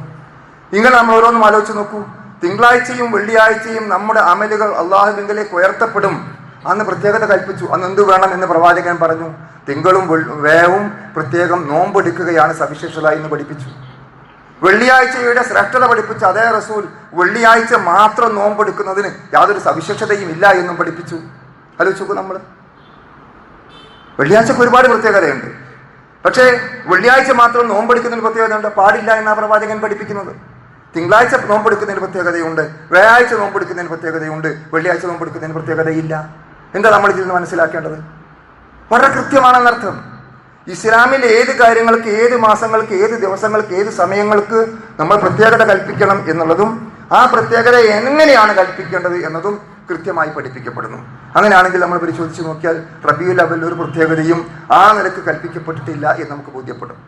ഇങ്ങനെ നമ്മൾ ഓരോന്നും ആലോചിച്ച് നോക്കൂ. തിങ്കളാഴ്ചയും വെള്ളിയാഴ്ചയും നമ്മുടെ അമലുകൾ അള്ളാഹുവിങ്കലേക്ക് ഉയർത്തപ്പെടും. അന്ന് പ്രത്യേകത കൽപ്പിച്ചു. അന്ന് എന്തു വേണം എന്ന് പ്രവാചകൻ പറഞ്ഞു. തിങ്കളും വേവും പ്രത്യേകം നോമ്പെടുക്കുകയാണ് സവിശേഷത എന്ന് പഠിപ്പിച്ചു. വെള്ളിയാഴ്ചയുടെ ശ്രേഷ്ഠത പഠിപ്പിച്ച അതേ റസൂൽ വെള്ളിയാഴ്ച മാത്രം നോമ്പെടുക്കുന്നതിന് യാതൊരു സവിശേഷതയും ഇല്ല എന്നും പഠിപ്പിച്ചു. ആലോചിച്ചു നമ്മൾ. വെള്ളിയാഴ്ചക്ക് ഒരുപാട് പ്രത്യേകതയുണ്ട്. പക്ഷേ വെള്ളിയാഴ്ച മാത്രം നോമ്പെടുക്കുന്നതിന് പ്രത്യേകതയുണ്ട്, പാടില്ല എന്നാണ് പ്രവാചകൻ പഠിപ്പിക്കുന്നത്. തിങ്കളാഴ്ച നോമ്പെടുക്കുന്നതിന് പ്രത്യേകതയുണ്ട്, വ്യാഴാഴ്ച നോമ്പെടുക്കുന്നതിന് പ്രത്യേകതയുണ്ട്, വെള്ളിയാഴ്ച നോമ്പെടുക്കുന്നതിന് പ്രത്യേകതയില്ല. എന്താ നമ്മൾ ഇതിൽ നിന്ന് മനസ്സിലാക്കേണ്ടത്? വളരെ കൃത്യമാണെന്നർത്ഥം. ഇസ്ലാമിൽ ഏത് കാര്യങ്ങൾക്ക്, ഏത് മാസങ്ങൾക്ക്, ഏത് ദിവസങ്ങൾക്ക്, ഏത് സമയങ്ങൾക്ക് നമ്മൾ പ്രത്യേകത കൽപ്പിക്കണം എന്നുള്ളതും ആ പ്രത്യേകത എങ്ങനെയാണ് കൽപ്പിക്കേണ്ടത് എന്നതും കൃത്യമായി പഠിപ്പിക്കപ്പെടുന്നു. അങ്ങനെയാണെങ്കിൽ നമ്മൾ പരിശോധിച്ച് നോക്കിയാൽ റബീഉൽ അവ്വൽ ഒരു പ്രത്യേകതയും ആ നിലക്ക് കൽപ്പിക്കപ്പെട്ടിട്ടില്ല എന്ന് നമുക്ക് ബോധ്യപ്പെടും.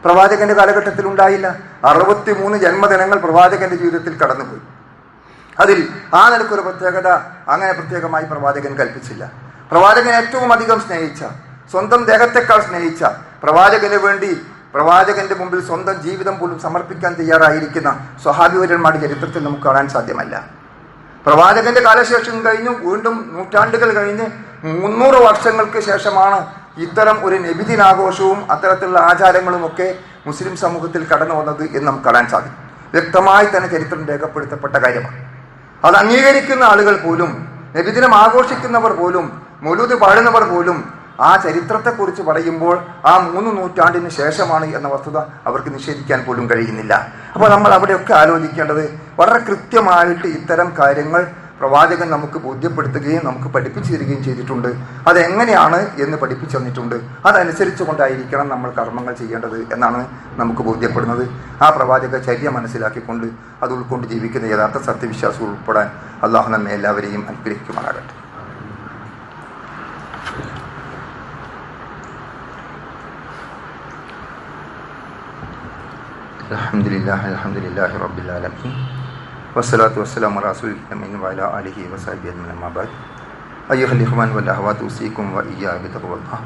പ്രവാചകന്റെ കാലഘട്ടത്തിൽ ഉണ്ടായില്ല. 63 ജന്മദിനങ്ങൾ പ്രവാചകന്റെ ജീവിതത്തിൽ കടന്നുപോയി. അതിൽ ആ നിലക്കൊരു പ്രത്യേകത അങ്ങനെ പ്രത്യേകമായി പ്രവാചകൻ കൽപ്പിച്ചില്ല. പ്രവാചകൻ ഏറ്റവും അധികം സ്നേഹിച്ച, സ്വന്തം ദേഹത്തെക്കാൾ സ്നേഹിച്ച, പ്രവാചകന് വേണ്ടി പ്രവാചകന്റെ മുമ്പിൽ സ്വന്തം ജീവിതം പോലും സമർപ്പിക്കാൻ തയ്യാറായിരിക്കുന്ന സ്വഹാബിവര്യന്മാരുടെ ചരിത്രത്തിൽ നമുക്ക് കാണാൻ സാധ്യമല്ല. പ്രവാചകന്റെ കാലശേഷം കഴിഞ്ഞു വീണ്ടും നൂറ്റാണ്ടുകൾ കഴിഞ്ഞ് 300 വർഷങ്ങൾക്ക് ശേഷമാണ് ഇത്തരം ഒരു നബിദിനാഘോഷവും അത്തരത്തിലുള്ള ആചാരങ്ങളുമൊക്കെ മുസ്ലിം സമൂഹത്തിൽ കടന്നു വന്നത് എന്ന് നമുക്ക് കാണാൻ സാധിക്കും. വ്യക്തമായി തന്നെ ചരിത്രം രേഖപ്പെടുത്തപ്പെട്ട കാര്യമാണ്. അത് അംഗീകരിക്കുന്ന ആളുകൾ പോലും, നബിദിനം ആഘോഷിക്കുന്നവർ പോലും, മൗലൂദ് പാടുന്നവർ പോലും ആ ചരിത്രത്തെക്കുറിച്ച് പറയുമ്പോൾ ആ 3 നൂറ്റാണ്ടിന് ശേഷമാണ് എന്ന വസ്തുത അവർക്ക് നിഷേധിക്കാൻ പോലും കഴിയുന്നില്ല. അപ്പോൾ നമ്മൾ അവിടെയൊക്കെ ആലോചിക്കേണ്ടത് വളരെ കൃത്യമായിട്ട് ഇത്തരം കാര്യങ്ങൾ പ്രവാചകൻ നമുക്ക് ബോധ്യപ്പെടുത്തുകയും നമുക്ക് പഠിപ്പിച്ചു തരികയും ചെയ്തിട്ടുണ്ട്. അതെങ്ങനെയാണ് എന്ന് പഠിപ്പിച്ചു തന്നിട്ടുണ്ട്. അതനുസരിച്ച് കൊണ്ടായിരിക്കണം നമ്മൾ കർമ്മങ്ങൾ ചെയ്യേണ്ടത് എന്നാണ് നമുക്ക് ബോധ്യപ്പെടുന്നത്. ആ പ്രവാചക ചര്യ മനസ്സിലാക്കിക്കൊണ്ട് അത് ഉൾക്കൊണ്ട് ജീവിക്കുന്ന യഥാർത്ഥ സത്യവിശ്വാസം ഉൾപ്പെടാൻ അള്ളാഹു നമ്മെ എല്ലാവരെയും അനുഗ്രഹിക്കുമാറാകട്ടെ. അൽഹംദുലില്ലാഹി റബ്ബിൽ ആലമീൻ വസ്സലാത്തു വസ്സലാമു അലാ റസൂലിൽ അമീൻ വഅലാ ആലിഹി വസഹ്ബിഹി അജ്മഈൻ അമ്മാ ബഅദ് അയ്യുഹൽ ഇഖ്വാൻ വൽ അഖ്വാത്ത് ഉസീകും വഇയ്യാ ബിത്തഖ്വല്ലാഹ്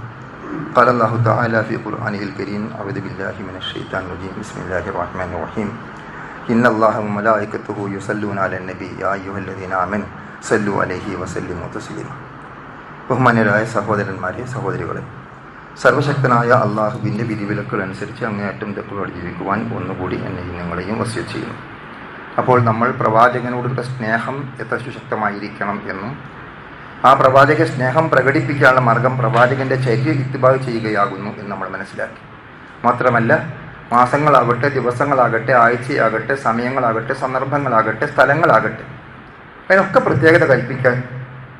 ഖാല അല്ലാഹു തആല ഫീ ഖുർആനിഹിൽ കരീം അഊദു ബില്ലാഹി മിനശ് ശൈത്താനിർ റജീം ബിസ്മില്ലാഹിർ റഹ്മാനിർ റഹീം ഇന്നല്ലാഹ വ മലായികത്തുഹു യുസല്ലൂന അലൻ നബി യാ അയ്യുഹല്ലദീന ആമനൂ സല്ലു അലൈഹി വസല്ലിമു തസ്ലീമ. ബഹുമാന്യരായ സഹോദരന്മാരെ, സഹോദരികളെ, സർവശക്തനായ അള്ളാഹുവിൻ്റെ വിധിവിലക്കുകൾ അനുസരിച്ച് അങ്ങേയറ്റം തെക്കുകളോട് ജീവിക്കുവാൻ ഒന്നുകൂടി എന്നെയും നിങ്ങളെയും വസിയത്ത് ചെയ്യുന്നു. അപ്പോൾ നമ്മൾ പ്രവാചകനോടുള്ള സ്നേഹം എത്ര സുശക്തമായിരിക്കണം എന്നും ആ പ്രവാചക സ്നേഹം പ്രകടിപ്പിക്കാനുള്ള മാർഗം പ്രവാചകൻ്റെ ചര്യ ഇത്തിബാഅ് ചെയ്യുകയാകുന്നു എന്ന് നമ്മൾ മനസ്സിലാക്കി. മാത്രമല്ല, മാസങ്ങളാകട്ടെ, ദിവസങ്ങളാകട്ടെ, ആഴ്ചയാകട്ടെ, സമയങ്ങളാകട്ടെ, സന്ദർഭങ്ങളാകട്ടെ, സ്ഥലങ്ങളാകട്ടെ, അതിനൊക്കെ പ്രത്യേകത കൽപ്പിക്കാൻ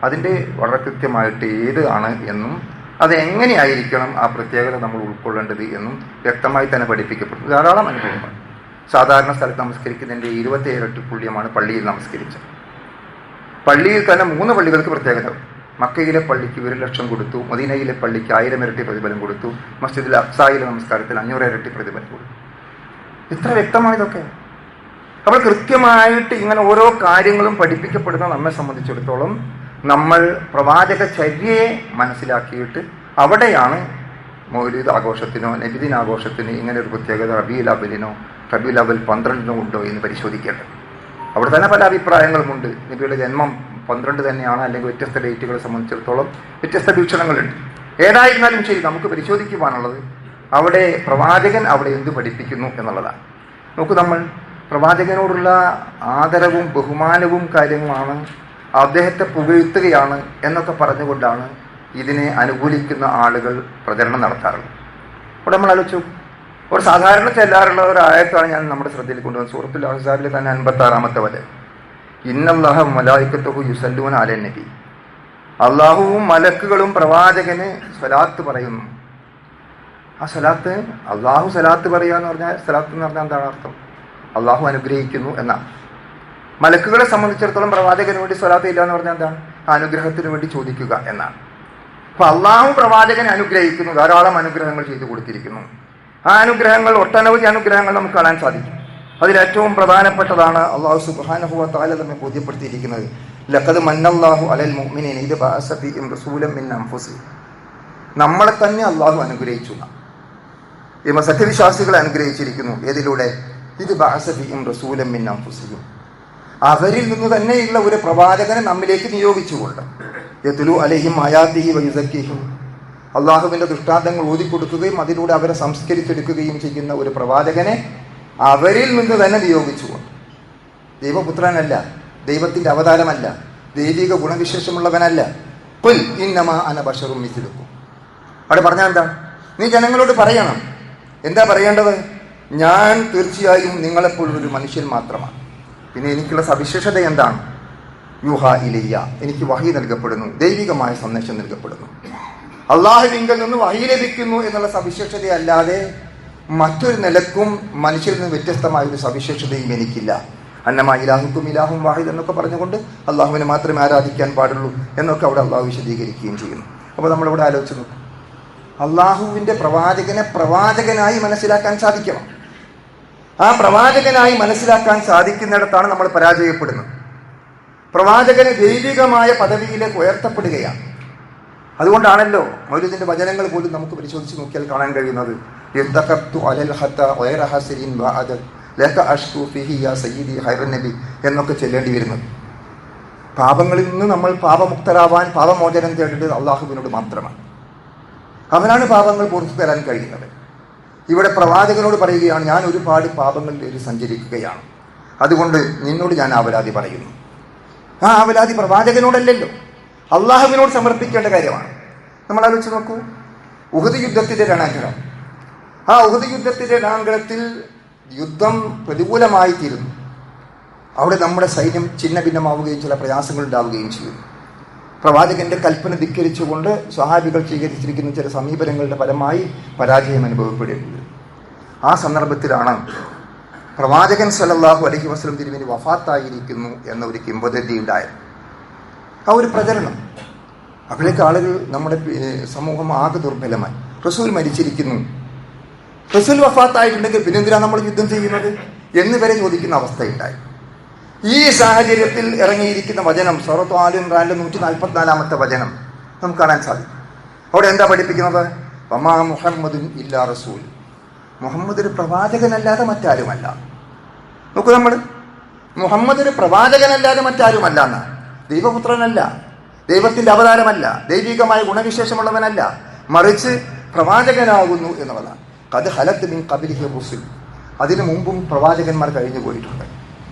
അതിൻ്റെ വളരെ കൃത്യമായിട്ട് ഏതാണ് എന്നും അതെങ്ങനെയായിരിക്കണം ആ പ്രത്യേകത നമ്മൾ ഉൾക്കൊള്ളേണ്ടത് എന്നും വ്യക്തമായി തന്നെ പഠിപ്പിക്കപ്പെട്ടു. ധാരാളം അനുഭവങ്ങൾ. സാധാരണ സ്ഥലത്ത് നമസ്കരിക്കുന്നതിൻ്റെ 27 ഇരട്ടി പുണ്യമാണ് പള്ളിയിൽ നമസ്കരിച്ചത്. പള്ളിയിൽ തന്നെ 3 പള്ളികൾക്ക് പ്രത്യേകത. മക്കയിലെ പള്ളിക്ക് 1,00,000 കൊടുത്തു, മദീനയിലെ പള്ളിക്ക് 1000 ഇരട്ടി പ്രതിഫലം കൊടുത്തു, മസ്ജിദുൽ അഖ്സായിലെ നമസ്കാരത്തിൽ 500 ഇരട്ടി പ്രതിഫലം കൊടുത്തു. ഇത്ര വ്യക്തമായതൊക്കെ. അപ്പോൾ കൃത്യമായിട്ട് ഇങ്ങനെ ഓരോ കാര്യങ്ങളും പഠിപ്പിക്കപ്പെടുന്ന നമ്മെ സംബന്ധിച്ചിടത്തോളം നമ്മൾ പ്രവാചക ചര്യയെ മനസ്സിലാക്കിയിട്ട് അവിടെയാണ് മൗലിദ് ആഘോഷത്തിനോ നബിദിനാഘോഷത്തിനോ ഇങ്ങനെ ഒരു പ്രത്യേകത റബീഉൽ അവ്വലിനോ റബീഉൽ അവ്വൽ 12 ഉണ്ടോ എന്ന് പരിശോധിക്കേണ്ടത്. അവിടെ തന്നെ പല അഭിപ്രായങ്ങളുമുണ്ട്. നബിയുടെ ജന്മം 12 തന്നെയാണ്, അല്ലെങ്കിൽ വ്യത്യസ്ത ഡേറ്റുകളെ സംബന്ധിച്ചിടത്തോളം വ്യത്യസ്ത വീക്ഷണങ്ങളുണ്ട്. ഏതായിരുന്നാലും ശരി, നമുക്ക് പരിശോധിക്കുവാനുള്ളത് അവിടെ പ്രവാചകൻ അവിടെ എന്ത് പഠിപ്പിക്കുന്നു എന്നുള്ളതാണ്. നോക്കൂ, നമ്മൾ പ്രവാചകനോടുള്ള ആദരവും ബഹുമാനവും കാര്യങ്ങളാണ്, അദ്ദേഹത്തെ പുകഴ്ത്തുകയാണ് എന്നൊക്കെ പറഞ്ഞുകൊണ്ടാണ് ഇതിനെ അനുകൂലിക്കുന്ന ആളുകൾ പ്രചരണം നടത്താറുള്ളത്. അപ്പോൾ നമ്മൾ ആലോചിച്ചു, ഒരു സാധാരണ ചെല്ലാറുള്ള ഒരു ആയത്താണ് ഞാൻ നമ്മുടെ ശ്രദ്ധയിൽ കൊണ്ടുവന്നത്. സൂറത്തുൽ അഹ്സാബിലെ തന്നെ 56-ാമത്തെ വചനം, ഇന്നല്ലാഹ മലായികത്തുഹു യുസല്ലൂന അലൻ നബി. അള്ളാഹുവും മലക്കുകളും പ്രവാചകന് സ്വലാത്ത് പറയുന്നു. ആ സ്വലാത്ത്, അള്ളാഹു സ്വലാത്ത് പറയുക എന്ന് പറഞ്ഞാൽ, സ്വലാത്ത് എന്ന് പറഞ്ഞാൽ എന്താണ് അർത്ഥം? അള്ളാഹു അനുഗ്രഹിക്കുന്നു എന്നാണ്. മലക്കുകളെ സംബന്ധിച്ചിടത്തോളം പ്രവാചകന് വേണ്ടി സ്വലാത്ത് ഇല്ല എന്ന് പറഞ്ഞാൽ എന്താണ്? അനുഗ്രഹത്തിന് വേണ്ടി ചോദിക്കുക എന്നാണ്. അപ്പൊ അള്ളാഹു പ്രവാചകനെ അനുഗ്രഹിക്കുന്നു, ധാരാളം അനുഗ്രഹങ്ങൾ ചെയ്തു കൊടുത്തിരിക്കുന്നു. ആ അനുഗ്രഹങ്ങൾ, ഒട്ടനവധി അനുഗ്രഹങ്ങൾ നമുക്ക് കാണാൻ സാധിക്കും. അതിലേറ്റവും പ്രധാനപ്പെട്ടതാണ് അള്ളാഹു സുബ്ഹാനഹു വ തആല നമ്മെ ബോധ്യപ്പെടുത്തിയിരിക്കുന്നത്, ലഖദ് മന്നല്ലാഹു അലൽ മുഅ്മിനീന ഇദ് ബഅസ ഫീഹിം റസൂലൻ മിൻ അൻഫുസിഹിം. നമ്മളെ തന്നെ അള്ളാഹു അനുഗ്രഹിച്ചു. ഈ സത്യവിശ്വാസികളെ അനുഗ്രഹിച്ചിരിക്കുന്നു. ഏതിലൂടെ? ഇദ് ബഅസ ഫീഹിം റസൂലൻ മിൻ അൻഫുസിഹിം. അവരിൽ നിന്ന് തന്നെയുള്ള ഒരു പ്രവാചകനെ നമ്മിലേക്ക് നിയോഗിച്ചുകൊണ്ട്, യത്ലു അലൈഹിം ആയാതിഹി വയുസക്കിഹിം, അള്ളാഹുവിൻ്റെ ദൃഷ്ടാന്തങ്ങൾ ഓതിക്കൊടുക്കുകയും അതിലൂടെ അവരെ സംസ്കരിച്ചെടുക്കുകയും ചെയ്യുന്ന ഒരു പ്രവാചകനെ അവരിൽ നിന്ന് തന്നെ നിയോഗിച്ചുകൊണ്ട്. ദൈവപുത്രനല്ല, ദൈവത്തിൻ്റെ അവതാരമല്ല, ദൈവിക ഗുണവിശേഷമുള്ളവനല്ല. ഖുൽ ഇന്നമാ അന ബശറും മിസ്ലുക്കും. അവിടെ പറഞ്ഞാൽ എന്താ? നീ ജനങ്ങളോട് പറയണം. എന്താ പറയേണ്ടത്? ഞാൻ തീർച്ചയായും നിങ്ങളെപ്പോലൊരു മനുഷ്യൻ മാത്രമാണ്. പിന്നെ എനിക്കുള്ള സവിശേഷത എന്താണ്? യൂഹ ഇലയ്യ, എനിക്ക് വഹി നൽകപ്പെടുന്നു, ദൈവികമായ സന്ദേശം നൽകപ്പെടുന്നു. അള്ളാഹുവിങ്കിൽ നിന്ന് വഹി ലഭിക്കുന്നു എന്നുള്ള സവിശേഷതയല്ലാതെ മറ്റൊരു നിലക്കും മനുഷ്യരിൽ നിന്ന് വ്യത്യസ്തമായ ഒരു സവിശേഷതയും എനിക്കില്ല. അന്നമാ ഇലാഹുക്കും ഇലാഹും വാഹിദ് എന്നൊക്കെ പറഞ്ഞുകൊണ്ട് അള്ളാഹുവിനെ മാത്രമേ ആരാധിക്കാൻ പാടുള്ളൂ എന്നൊക്കെ അവിടെ അള്ളാഹു വിശദീകരിക്കുകയും ചെയ്യുന്നു. അപ്പോൾ നമ്മളിവിടെ ആലോചിച്ച് നോക്കും, അള്ളാഹുവിൻ്റെ പ്രവാചകനെ പ്രവാചകനായി മനസ്സിലാക്കാൻ സാധിക്കണം. ആ പ്രവാചകനായി മനസ്സിലാക്കാൻ സാധിക്കുന്നിടത്താണ് നമ്മൾ പരാജയപ്പെടുന്നത്. പ്രവാചകന് ദൈവികമായ പദവിയിലേക്ക് ഉയർത്തപ്പെടുകയാണ്. അതുകൊണ്ടാണല്ലോ മൗലൂദിന്റെ വചനങ്ങൾ പോലും നമുക്ക് പരിശോധിച്ച് നോക്കിയാൽ കാണാൻ കഴിയുന്നത്, എന്നൊക്കെ ചൊല്ലേണ്ടി വരുന്നത്. പാപങ്ങളിൽ നിന്ന് നമ്മൾ പാപമുക്തരാവാൻ, പാപമോചനം തേടേണ്ടത് അള്ളാഹുവിനോട് മാത്രമാണ്. അവനാണ് പാപങ്ങൾ പുറത്തു തരാൻ കഴിയുന്നത്. ഇവിടെ പ്രവാചകനോട് പറയുകയാണ്, ഞാൻ ഒരുപാട് പാപങ്ങളിൽ സഞ്ചരിക്കുകയാണ്, അതുകൊണ്ട് നിന്നോട് ഞാൻ ആവലാതി പറയുന്നു. ആ ആവലാതി പ്രവാചകനോടല്ലല്ലോ, അള്ളാഹുവിനോട് സമർപ്പിക്കേണ്ട കാര്യമാണ്. നമ്മൾ ആലോചിച്ച് നോക്കൂ, ഉഹദ് യുദ്ധത്തിൻ്റെ രണാങ്കണം. ആ ഉഹദ് യുദ്ധത്തിൻ്റെ രണാങ്കണത്തിൽ യുദ്ധം പ്രതികൂലമായി തീരുന്നു. അവിടെ നമ്മുടെ സൈന്യം ഛിന്ന ഭിന്നമാവുകയും ചില പ്രയാസങ്ങൾ ഉണ്ടാവുകയും ചെയ്യുന്നു. പ്രവാചകന്റെ കൽപ്പന ധിക്കരിച്ചുകൊണ്ട് സ്വഹാബികൾ സ്വീകരിച്ചിരിക്കുന്ന ചില സമീപനങ്ങളുടെ ഫലമായി പരാജയം അനുഭവപ്പെടുന്നത്. ആ സന്ദർഭത്തിലാണ് പ്രവാചകൻ സല്ലല്ലാഹു അലൈഹി വസല്ലം തിരുമേനി വഫാത്തായിരിക്കുന്നു എന്ന ഒരു കിംവദന്തി ഉണ്ടായത്. ആ ഒരു പ്രചരണം, അപ്പോഴേക്ക് ആളുകൾ, നമ്മുടെ സമൂഹം ആകെ ദുർബലമായി. റസൂൽ മരിച്ചിരിക്കുന്നു, റസൂൽ വഫാത്തായിട്ടുണ്ടെങ്കിൽ പിന്നെന്തിനാണ് നമ്മൾ യുദ്ധം ചെയ്യുന്നത് എന്ന് വരെ ചോദിക്കുന്ന അവസ്ഥയുണ്ടായി. ഈ സാഹചര്യത്തിൽ ഇറങ്ങിയിരിക്കുന്ന വചനം സൂറത്ത് ആലി ഇംറാനിലെ 144-ാമത്തെ വചനം നമുക്ക് കാണാൻ സാധിക്കും. അവിടെ എന്താ പഠിപ്പിക്കുന്നത്? വമാ മുഹമ്മദുൻ ഇല്ലാ റസൂൽ, മുഹമ്മദ് ഒരു പ്രവാചകനല്ലാതെ മറ്റാരുമല്ല. നോക്കൂ, നമ്മൾ മുഹമ്മദ് ഒരു പ്രവാചകനല്ലാതെ മറ്റാരുമല്ല എന്നാണ്. ദൈവപുത്രനല്ല, ദൈവത്തിൻ്റെ അവതാരമല്ല, ദൈവികമായ ഗുണവിശേഷമുള്ളവനല്ല, മറിച്ച് പ്രവാചകനാകുന്നു എന്നുള്ളതാണ്. ഖദ് ഖലത് മിൻ ഖബ്ലിഹി റുസുൽ, അതിനു മുമ്പും പ്രവാചകന്മാർ കഴിഞ്ഞു പോയിട്ടുണ്ട്.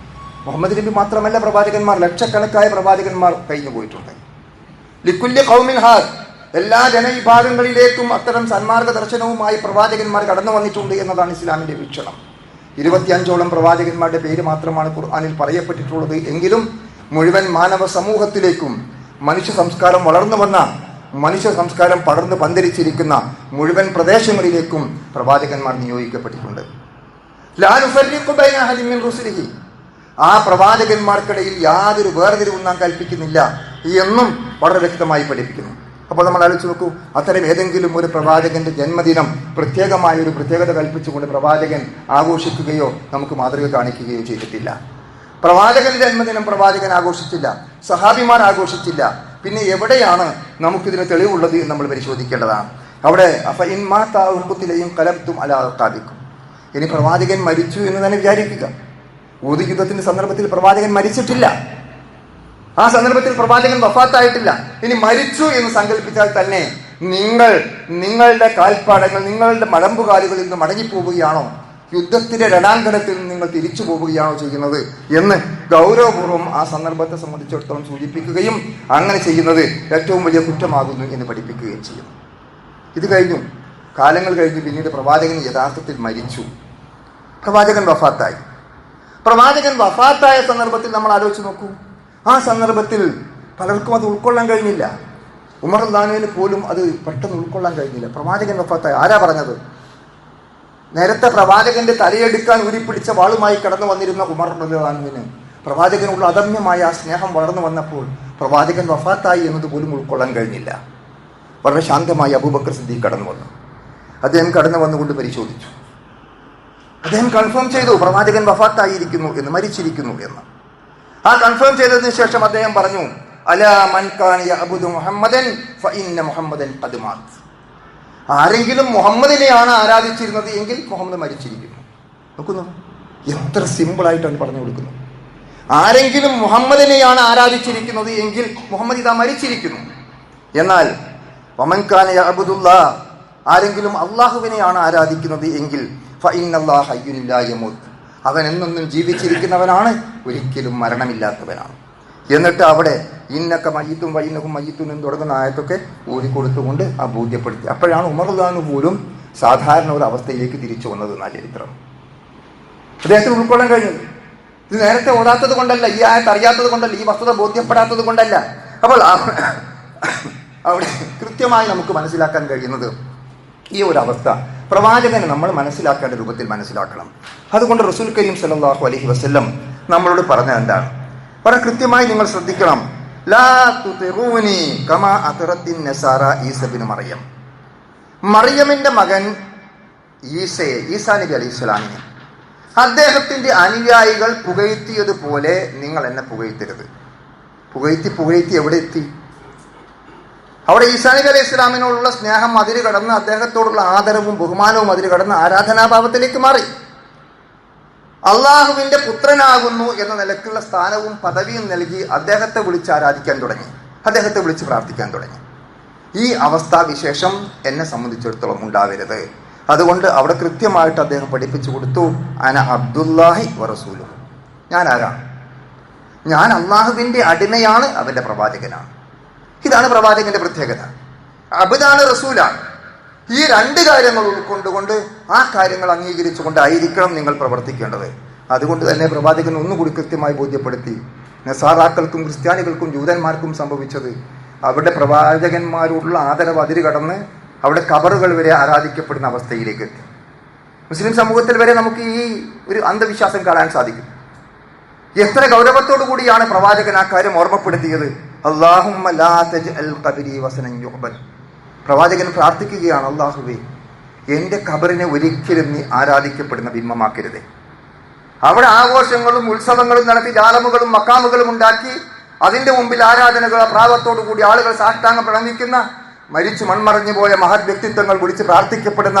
മുഹമ്മദ് നബി മാത്രമല്ല, പ്രവാചകന്മാർ, ലക്ഷക്കണക്കായ പ്രവാചകന്മാർ കഴിഞ്ഞു പോയിട്ടുണ്ട്. ലിക്കുല്ലി ഖൗമിൻ ഹാദ്, എല്ലാ ജനവിഭാഗങ്ങളിലേക്കും അത്തരം സന്മാർഗ ദർശനവുമായി പ്രവാചകന്മാർ കടന്നു വന്നിട്ടുണ്ട് എന്നതാണ് ഇസ്ലാമിൻ്റെ വീക്ഷണം. 25ഓളം പ്രവാചകന്മാരുടെ പേര് മാത്രമാണ് ഖുർആനിൽ പറയപ്പെട്ടിട്ടുള്ളത്. എങ്കിലും മുഴുവൻ മാനവ സമൂഹത്തിലേക്കും മനുഷ്യ സംസ്കാരം വളർന്നു വന്ന, മനുഷ്യ സംസ്കാരം പടർന്ന് പന്തരിച്ചിരിക്കുന്ന മുഴുവൻ പ്രദേശങ്ങളിലേക്കും പ്രവാചകന്മാർ നിയോഗിക്കപ്പെട്ടിട്ടുണ്ട്. ലാ നുഫർരിഖു ബൈന അഹദിൻ മിൻ റുസുലിഹി, ആ പ്രവാചകന്മാർക്കിടയിൽ യാതൊരു വേർതിരിവും നാം കൽപ്പിക്കുന്നില്ല എന്നും വളരെ വ്യക്തമായി പഠിപ്പിക്കുന്നു. അപ്പോൾ നമ്മൾ ആലോചിച്ച് നോക്കൂ, അത്തരം ഏതെങ്കിലും ഒരു പ്രവാചകന്റെ ജന്മദിനം പ്രത്യേകമായ ഒരു പ്രത്യേകത കൽപ്പിച്ചുകൊണ്ട് പ്രവാചകൻ ആഘോഷിക്കുകയോ നമുക്ക് മാതൃക കാണിക്കുകയോ ചെയ്തിട്ടില്ല. പ്രവാചകന്റെ ജന്മദിനം പ്രവാചകൻ ആഘോഷിച്ചില്ല, സഹാബിമാർ ആഘോഷിച്ചില്ല. പിന്നെ എവിടെയാണ് നമുക്കിതിന് തെളിവുള്ളത് എന്ന് നമ്മൾ പരിശോധിക്കേണ്ടതാണ്. അവിടെ കലബ്തും അലാ അഖാബിക്കും, ഇനി പ്രവാചകൻ മരിച്ചു എന്ന് തന്നെ വിചാരിക്കുക. ഊദ് യുദ്ധത്തിന്റെ സന്ദർഭത്തിൽ പ്രവാചകൻ മരിച്ചിട്ടില്ല, ആ സന്ദർഭത്തിൽ പ്രവാചകൻ വഫാത്തായിട്ടില്ല. ഇനി മരിച്ചു എന്ന് സങ്കല്പിച്ചാൽ തന്നെ നിങ്ങളുടെ കാൽപ്പാടങ്ങൾ, നിങ്ങളുടെ മടമ്പുകാലുകളിൽ നിന്ന് മടങ്ങിപ്പോവുകയാണോ, യുദ്ധത്തിന്റെ രണാങ്കണത്തിൽ നിന്ന് നിങ്ങൾ തിരിച്ചു പോവുകയാണോ ചെയ്യുന്നത് എന്ന് ഗൗരവപൂർവ്വം ആ സന്ദർഭത്തെ സംബന്ധിച്ചിടത്തോളം സൂചിപ്പിക്കുകയും അങ്ങനെ ചെയ്യുന്നത് ഏറ്റവും വലിയ കുറ്റമാകുന്നു എന്ന് പഠിപ്പിക്കുകയും ചെയ്യുന്നു. ഇത് കഴിഞ്ഞു കാലങ്ങൾ കഴിഞ്ഞ് പിന്നീട് പ്രവാചകൻ യഥാർത്ഥത്തിൽ മരിച്ചു. പ്രവാചകൻ വഫാത്തായി. പ്രവാചകൻ വഫാത്തായ സന്ദർഭത്തിൽ നമ്മൾ ആലോചിച്ച് നോക്കൂ. ആ സന്ദർഭത്തിൽ പലർക്കും അത് ഉൾക്കൊള്ളാൻ കഴിഞ്ഞില്ല. ഉമർ റളിയല്ലാഹുവിന് പോലും അത് പെട്ടെന്ന് ഉൾക്കൊള്ളാൻ കഴിഞ്ഞില്ല. പ്രവാചകൻ വഫാത്തായി. ആരാ പറഞ്ഞത്? നേരത്തെ പ്രവാചകന്റെ തലയെടുക്കാൻ ഉരിപ്പിടിച്ച വാളുമായി കടന്നു വന്നിരുന്ന ഉമർ റളിയല്ലാഹുവിന് പ്രവാചകനുള്ള അദമ്യമായ ആ സ്നേഹം വളർന്നു വന്നപ്പോൾ പ്രവാചകൻ വഫാത്തായി എന്നതുപോലും ഉൾക്കൊള്ളാൻ കഴിഞ്ഞില്ല. വളരെ ശാന്തമായി അബൂബക്കർ സിദ്ദീഖ് കടന്നു വന്നു. അദ്ദേഹം കടന്നു വന്നുകൊണ്ട് പരിശോധിച്ചു. അദ്ദേഹം കൺഫേം ചെയ്തു പ്രവാചകൻ വഫാത്തായിരിക്കുന്നു എന്ന്, മരിച്ചിരിക്കുന്നു എന്ന്. ആ കൺഫേം ചെയ്തതിനു ശേഷം അദ്ദേഹം പറഞ്ഞു, അലാ മൻ കാന യഅബുദു മുഹമ്മദൻ ഫഇന്ന മുഹമ്മദൻ ഖദ് മാത്. ആരെങ്കിലും മുഹമ്മദിനെയാണ് ആരാധിച്ചിരുന്നത് എങ്കിൽ മുഹമ്മദ് മരിച്ചിരിക്കുന്നു. നോക്കുന്നു, എത്ര സിമ്പിളായിട്ടാണ് പറഞ്ഞു കൊടുക്കുന്നത്. ആരെങ്കിലും മുഹമ്മദിനെയാണ് ആരാധിച്ചിരിക്കുന്നത് എങ്കിൽ മുഹമ്മദ് ഇതാ മരിച്ചിരിക്കുന്നു. എന്നാൽ വമൻ കാന യഅബുദുല്ലാഹ്, ആരെങ്കിലും അള്ളാഹുവിനെയാണ് ആരാധിക്കുന്നത് എങ്കിൽ ഫഇന്നല്ലാഹ ഹയ്യുൻ ലാ യമൂത്ത്, അവൻ എന്നെന്നും ജീവിച്ചിരിക്കുന്നവനാണ്, ഒരിക്കലും മരണമില്ലാത്തവനാണ്. എന്നിട്ട് അവിടെ ഇന്നക മയ്യിത്തും വഇന്നഹും മയ്യിത്തുൻ എന്ന് തുടങ്ങുന്ന ആയത്തൊക്കെ ഊതിക്കൊടുത്തുകൊണ്ട് ആ ബോധ്യപ്പെടുത്തി. അപ്പോഴാണ് ഉമർ റളിയല്ലാഹു പോലും സാധാരണ ഒരു അവസ്ഥയിലേക്ക് തിരിച്ചു വന്നത് എന്നാ ചരിത്രം. അദ്ദേഹത്തിന് ഉൾക്കൊള്ളാൻ കഴിഞ്ഞത് ഇത് നേരത്തെ ഓതാത്തത് കൊണ്ടല്ല, ഈ ആയത്ത് അറിയാത്തത് കൊണ്ടല്ല, ഈ വസ്തുത ബോധ്യപ്പെടാത്തത് കൊണ്ടല്ല. അപ്പോൾ അവിടെ കൃത്യമായി നമുക്ക് മനസ്സിലാക്കാൻ കഴിയുന്നത് ഈ ഒരു അവസ്ഥ പ്രവാചകനെ നമ്മൾ മനസ്സിലാക്കേണ്ട രൂപത്തിൽ മനസ്സിലാക്കണം. അതുകൊണ്ട് റസൂൽ കരീം സല്ലല്ലാഹു അലൈഹി വസല്ലം നമ്മളോട് പറഞ്ഞത് എന്താണ്? വളരെ കൃത്യമായി നിങ്ങൾ ശ്രദ്ധിക്കണം. ലാ തുതിറൂനി കമാ അത്റത്തിൻ നസാറ ഈസ ഇബ്നു മറിയം. മറിയമിന്റെ മകൻ ഈസാ നബി അലൈഹിസ്സലാമിനെ അദ്ദേഹത്തിന്റെ അനുയായികൾ പുകഴ്ത്തിയതുപോലെ നിങ്ങൾ എന്നെ പുകഴ്ത്തരുത്. പുകഴ്ത്തി എവിടെ എത്തി? അവിടെ ഈസാ നബി അലൈഹി ഇസ്ലാമിനോടുള്ള സ്നേഹം അതിര് കടന്ന് അദ്ദേഹത്തോടുള്ള ആദരവും ബഹുമാനവും അതിര് കടന്ന് ആരാധനാഭാവത്തിലേക്ക് മാറി. അള്ളാഹുവിന്റെ പുത്രനാകുന്നു എന്ന നിലക്കുള്ള സ്ഥാനവും പദവിയും നൽകി അദ്ദേഹത്തെ വിളിച്ച് ആരാധിക്കാൻ തുടങ്ങി, അദ്ദേഹത്തെ വിളിച്ച് പ്രാർത്ഥിക്കാൻ തുടങ്ങി. ഈ അവസ്ഥാവിശേഷം എന്നെ സംബന്ധിച്ചിടത്തോളം ഉണ്ടാവരുത്. അതുകൊണ്ട് അവിടെ കൃത്യമായിട്ട് അദ്ദേഹം പഠിപ്പിച്ചു കൊടുത്തു, അന അബ്ദുല്ലാഹി വറസൂലുഹു, ഞാൻ ആരാണ്? ഞാൻ അള്ളാഹുവിന്റെ അടിമയാണ്, അവന്റെ പ്രവാചകനാണ്. ഇതാണ് പ്രവാചകന്റെ പ്രത്യേകത. അബ്ദാണ്, റസൂലാണ്. ഈ രണ്ട് കാര്യങ്ങൾ ഉൾക്കൊണ്ടുകൊണ്ട് ആ കാര്യങ്ങൾ അംഗീകരിച്ചുകൊണ്ടായിരിക്കണം നിങ്ങൾ പ്രവർത്തിക്കേണ്ടത്. അതുകൊണ്ട് തന്നെ പ്രവാചകൻ ഒന്നുകൂടി കൃത്യമായി ബോധ്യപ്പെടുത്തി. നസാറാക്കൾക്കും ക്രിസ്ത്യാനികൾക്കും ജൂതന്മാർക്കും സംഭവിച്ചത് അവിടെ പ്രവാചകന്മാരോടുള്ള ആദരവ് അതിര് കടന്ന് അവിടെ കബറുകൾ വരെ ആരാധിക്കപ്പെടുന്ന അവസ്ഥയിലേക്ക് എത്തി. മുസ്ലിം സമൂഹത്തിൽ വരെ നമുക്ക് ഈ ഒരു അന്ധവിശ്വാസം കാണാൻ സാധിക്കും. എത്ര ഗൗരവത്തോടു കൂടിയാണ് പ്രവാചകൻ ആ കാര്യം ഓർമ്മപ്പെടുത്തിയത്. അല്ലാഹുമ്മ ലാ തജ്അൽ ഖബരി വസനൻ യുഅബദ്. പ്രവാചകൻ പ്രാർത്ഥിക്കുകയാണ്, അല്ലാഹുവേ, എൻ്റെ ഖബറിനെ ഒരിക്കലും നീ ആരാധിക്കപ്പെടുന്ന ബിംബമാക്കരുതേ. അവിടെ ആഘോഷങ്ങളും ഉത്സവങ്ങളും നടത്തി ജാലമുകളും മക്കാമുകളും ഉണ്ടാക്കി അതിന്റെ മുമ്പിൽ ആരാധനകൾ പ്രാവത്തോടു കൂടി ആളുകൾ സാഷ്ടാംഗം പ്രണമിക്കുന്ന, മരിച്ചു മൺമറഞ്ഞു പോയ മഹത് വ്യക്തിത്വങ്ങൾ വിളിച്ച് പ്രാർത്ഥിക്കപ്പെടുന്ന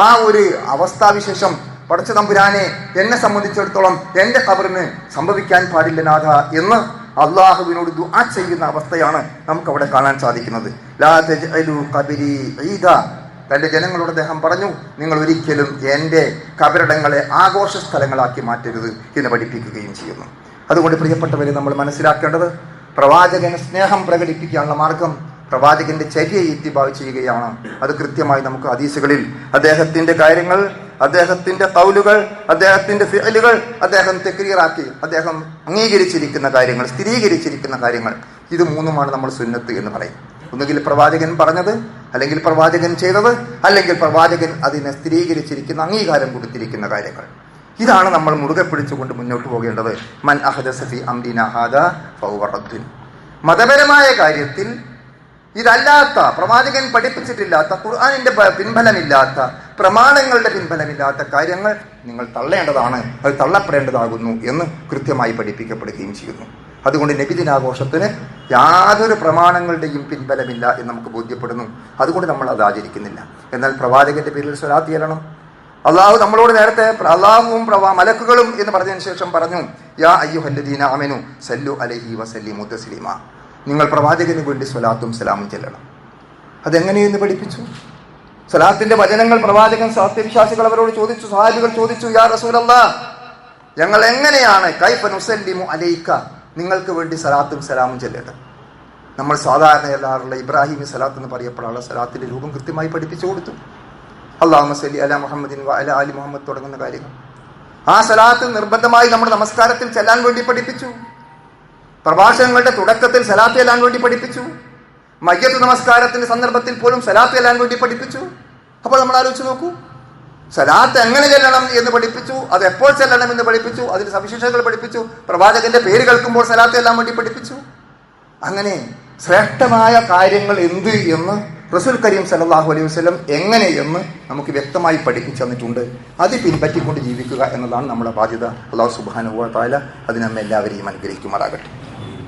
ആ ഒരു അവസ്ഥാവിശേഷം പടച്ച തമ്പുരാനെ, എന്നെ സംബന്ധിച്ചിടത്തോളം എൻ്റെ ഖബറിന് സംഭവിക്കാൻ പാടില്ല നാഥ എന്ന് അള്ളാഹുവിനോട് ദുആ ചെയ്യുന്ന അവസ്ഥയാണ് നമുക്ക് അവിടെ കാണാൻ സാധിക്കുന്നത്. ലാ തജ്അലു ഖബരി ഈദ. തന്റെ ജനങ്ങളോട് അദ്ദേഹം പറഞ്ഞു, നിങ്ങൾ ഒരിക്കലും എൻ്റെ കബറിടങ്ങളെ ആഘോഷ സ്ഥലങ്ങളാക്കി മാറ്റരുത് എന്ന് പഠിപ്പിക്കുകയും ചെയ്യുന്നു. അതുകൊണ്ട് പ്രിയപ്പെട്ടവരെ, നമ്മൾ മനസ്സിലാക്കേണ്ടത് പ്രവാചകന് സ്നേഹം പ്രകടിപ്പിക്കാനുള്ള മാർഗം പ്രവാചകന്റെ ചര്യയെ ഇത്തിബാ ചെയ്യുകയാണ്. അത് കൃത്യമായി നമുക്ക് ഹദീസുകളിൽ അദ്ദേഹത്തിന്റെ കാര്യങ്ങൾ, അദ്ദേഹത്തിന്റെ ഖൗലുകൾ, അദ്ദേഹത്തിന്റെ ഫിഅലുകൾ അദ്ദേഹം തക്രീറാക്കി, അദ്ദേഹം അംഗീകരിച്ചിരിക്കുന്ന കാര്യങ്ങൾ, സ്ഥിരീകരിച്ചിരിക്കുന്ന കാര്യങ്ങൾ, ഇത് മൂന്നുമാണ് നമ്മൾ സുന്നത്ത് എന്ന് പറയും. ഒന്നുകിൽ പ്രവാചകൻ പറഞ്ഞത്, അല്ലെങ്കിൽ പ്രവാചകൻ ചെയ്തത്, അല്ലെങ്കിൽ പ്രവാചകൻ അതിനെ സ്ഥിരീകരിച്ചിരിക്കുന്ന, അംഗീകാരം കൊടുത്തിരിക്കുന്ന കാര്യങ്ങൾ. ഇതാണ് നമ്മൾ മുറുകെ പിടിച്ചുകൊണ്ട് മുന്നോട്ട് പോകേണ്ടത്. മൻ അഹദസ ഫീ അംരിനാ ഹാദാ ഫഹുവ റദ്ദുൻ. മതപരമായ കാര്യത്തിൽ ഇതല്ലാത്ത, പ്രവാചകൻ പഠിപ്പിച്ചിട്ടില്ലാത്ത, ഖുർആനിന്റെ പിൻബലമില്ലാത്ത, പ്രമാണങ്ങളുടെ പിൻബലമില്ലാത്ത കാര്യങ്ങൾ നിങ്ങൾ തള്ളേണ്ടതാണ്, അത് തള്ളപ്പെടേണ്ടതാകുന്നു എന്ന് കൃത്യമായി പഠിപ്പിക്കപ്പെടുകയും ചെയ്യുന്നു. അതുകൊണ്ട് നബിദിനാഘോഷത്തിന് യാതൊരു പ്രമാണങ്ങളുടെയും പിൻബലമില്ല എന്ന് നമുക്ക് ബോധ്യപ്പെടുന്നു. അതുകൊണ്ട് നമ്മൾ അത് ആചരിക്കുന്നില്ല. എന്നാൽ പ്രവാചകന്റെ പേരിൽ സ്വലാത്ത് ചെല്ലണം. അള്ളാഹു നമ്മളോട് നേരത്തെ അള്ളാഹുവും മലക്കുകളും എന്ന് പറഞ്ഞതിന് ശേഷം പറഞ്ഞു, യാ അയ്യുഹല്ലദീന ആമനു സല്ലു അലൈഹി വസല്ലിമു തസ്ലീമാ. നിങ്ങൾ പ്രവാചകന് വേണ്ടി സ്വലാത്തും സലാമും ചെല്ലണം. അതെങ്ങനെയെന്ന് പഠിപ്പിച്ചു. സ്വലാത്തിന്റെ വചനങ്ങൾ പ്രവാചകൻ സത്യവിശ്വാസികൾ അവരോട് ചോദിച്ചു, സഹാബികൾ ചോദിച്ചു, യാ റസൂലല്ലാഹ്, ഞങ്ങൾ എങ്ങനെയാണ് കൈഫ നുസല്ലിമു അലൈക, നിങ്ങൾക്ക് വേണ്ടി സലാത്തും സലാമും ചെല്ലേണ്ടത്? നമ്മൾ സാധാരണ എല്ലാവരുള്ള ഇബ്രാഹിമി സലാത്ത് എന്ന് പറയപ്പെടാനുള്ള സലാത്തിന്റെ രൂപം കൃത്യമായി പഠിപ്പിച്ചു കൊടുത്തു. അല്ലാഹുമ്മ സല്ലി അലാ മുഹമ്മദിൻ വ അലാ ആലി മുഹമ്മദ് തുടങ്ങുന്ന കാര്യങ്ങൾ. ആ സലാത്ത് നിർബന്ധമായി നമ്മുടെ നമസ്കാരത്തിൽ ചെല്ലാൻ വേണ്ടി പഠിപ്പിച്ചു. പ്രഭാഷണങ്ങളുടെ തുടക്കത്തിൽ സലാത്ത് ചെല്ലാൻ വേണ്ടി പഠിപ്പിച്ചു. മയ്യത്ത് നമസ്കാരത്തിന്റെ സന്ദർഭത്തിൽ പോലും സലാത്ത് ചെല്ലാൻ വേണ്ടി പഠിപ്പിച്ചു. അപ്പോൾ നമ്മൾ ആലോചിച്ച് നോക്കൂ, സലാത്ത് എങ്ങനെ ചെല്ലണം എന്ന് പഠിപ്പിച്ചു, അത് എപ്പോൾ ചെല്ലണം എന്ന് പഠിപ്പിച്ചു, അതിന് സവിശേഷതകൾ പഠിപ്പിച്ചു, പ്രവാചകന്റെ പേര് കേൾക്കുമ്പോൾ സലാത്ത് ചെല്ലാൻ വേണ്ടി പഠിപ്പിച്ചു. അങ്ങനെ ശ്രേഷ്ഠമായ കാര്യങ്ങൾ എന്ത് എന്ന് റസൂൽ കരീം സല്ലല്ലാഹു അലൈഹി വസല്ലം എങ്ങനെ എന്ന് നമുക്ക് വ്യക്തമായി പഠിപ്പിച്ചു തന്നിട്ടുണ്ട്. അത് പിൻപറ്റിക്കൊണ്ട് ജീവിക്കുക എന്നതാണ് നമ്മുടെ ബാധ്യത. അല്ലാഹു സുബ്ഹാനഹു വ തആല അത് നമ്മെ എല്ലാവരെയും അനുഗ്രഹിക്കുമാറാകട്ടെ.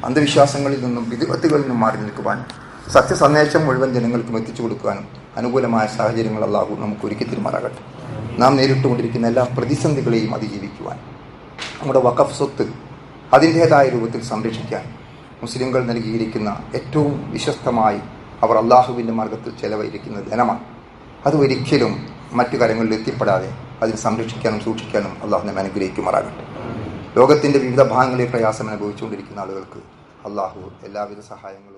അന്ധവിശ്വാസങ്ങളിൽ നിന്നും വിദ്അത്തുകളിൽ നിന്നും മാറി നിൽക്കുവാൻ, സത്യസന്ദേശം മുഴുവൻ ജനങ്ങൾക്കും എത്തിച്ചു കൊടുക്കുവാനും അനുകൂലമായ സാഹചര്യങ്ങൾ അല്ലാഹു നമുക്ക് ഒരുക്കി തരുമാറാകട്ടെ. നാം നേരിട്ടുകൊണ്ടിരിക്കുന്ന എല്ലാ പ്രതിസന്ധികളെയും അതിജീവിക്കുവാൻ, നമ്മുടെ വഖഫ് സ്വത്ത് അതിൻ്റേതായ രൂപത്തിൽ സംരക്ഷിക്കാൻ മുസ്ലിംകൾ നൽകിയിരിക്കുന്ന ഏറ്റവും വിശ്വസ്തമായി അവർ അള്ളാഹുവിൻ്റെ മാർഗത്തിൽ ചെലവഴിക്കുന്ന ധനമാണ്. അത് ഒരിക്കലും മറ്റു കാര്യങ്ങളിൽ എത്തിപ്പെടാതെ അതിനെ സംരക്ഷിക്കാനും സൂക്ഷിക്കാനും അള്ളാഹു നമ്മെ അനുഗ്രഹിക്കുമാറാകട്ടെ. ലോകത്തിൻ്റെ വിവിധ ഭാഗങ്ങളിൽ പ്രയാസം അനുഭവിച്ചുകൊണ്ടിരിക്കുന്ന ആളുകൾക്ക് അള്ളാഹു എല്ലാവിധ സഹായങ്ങളും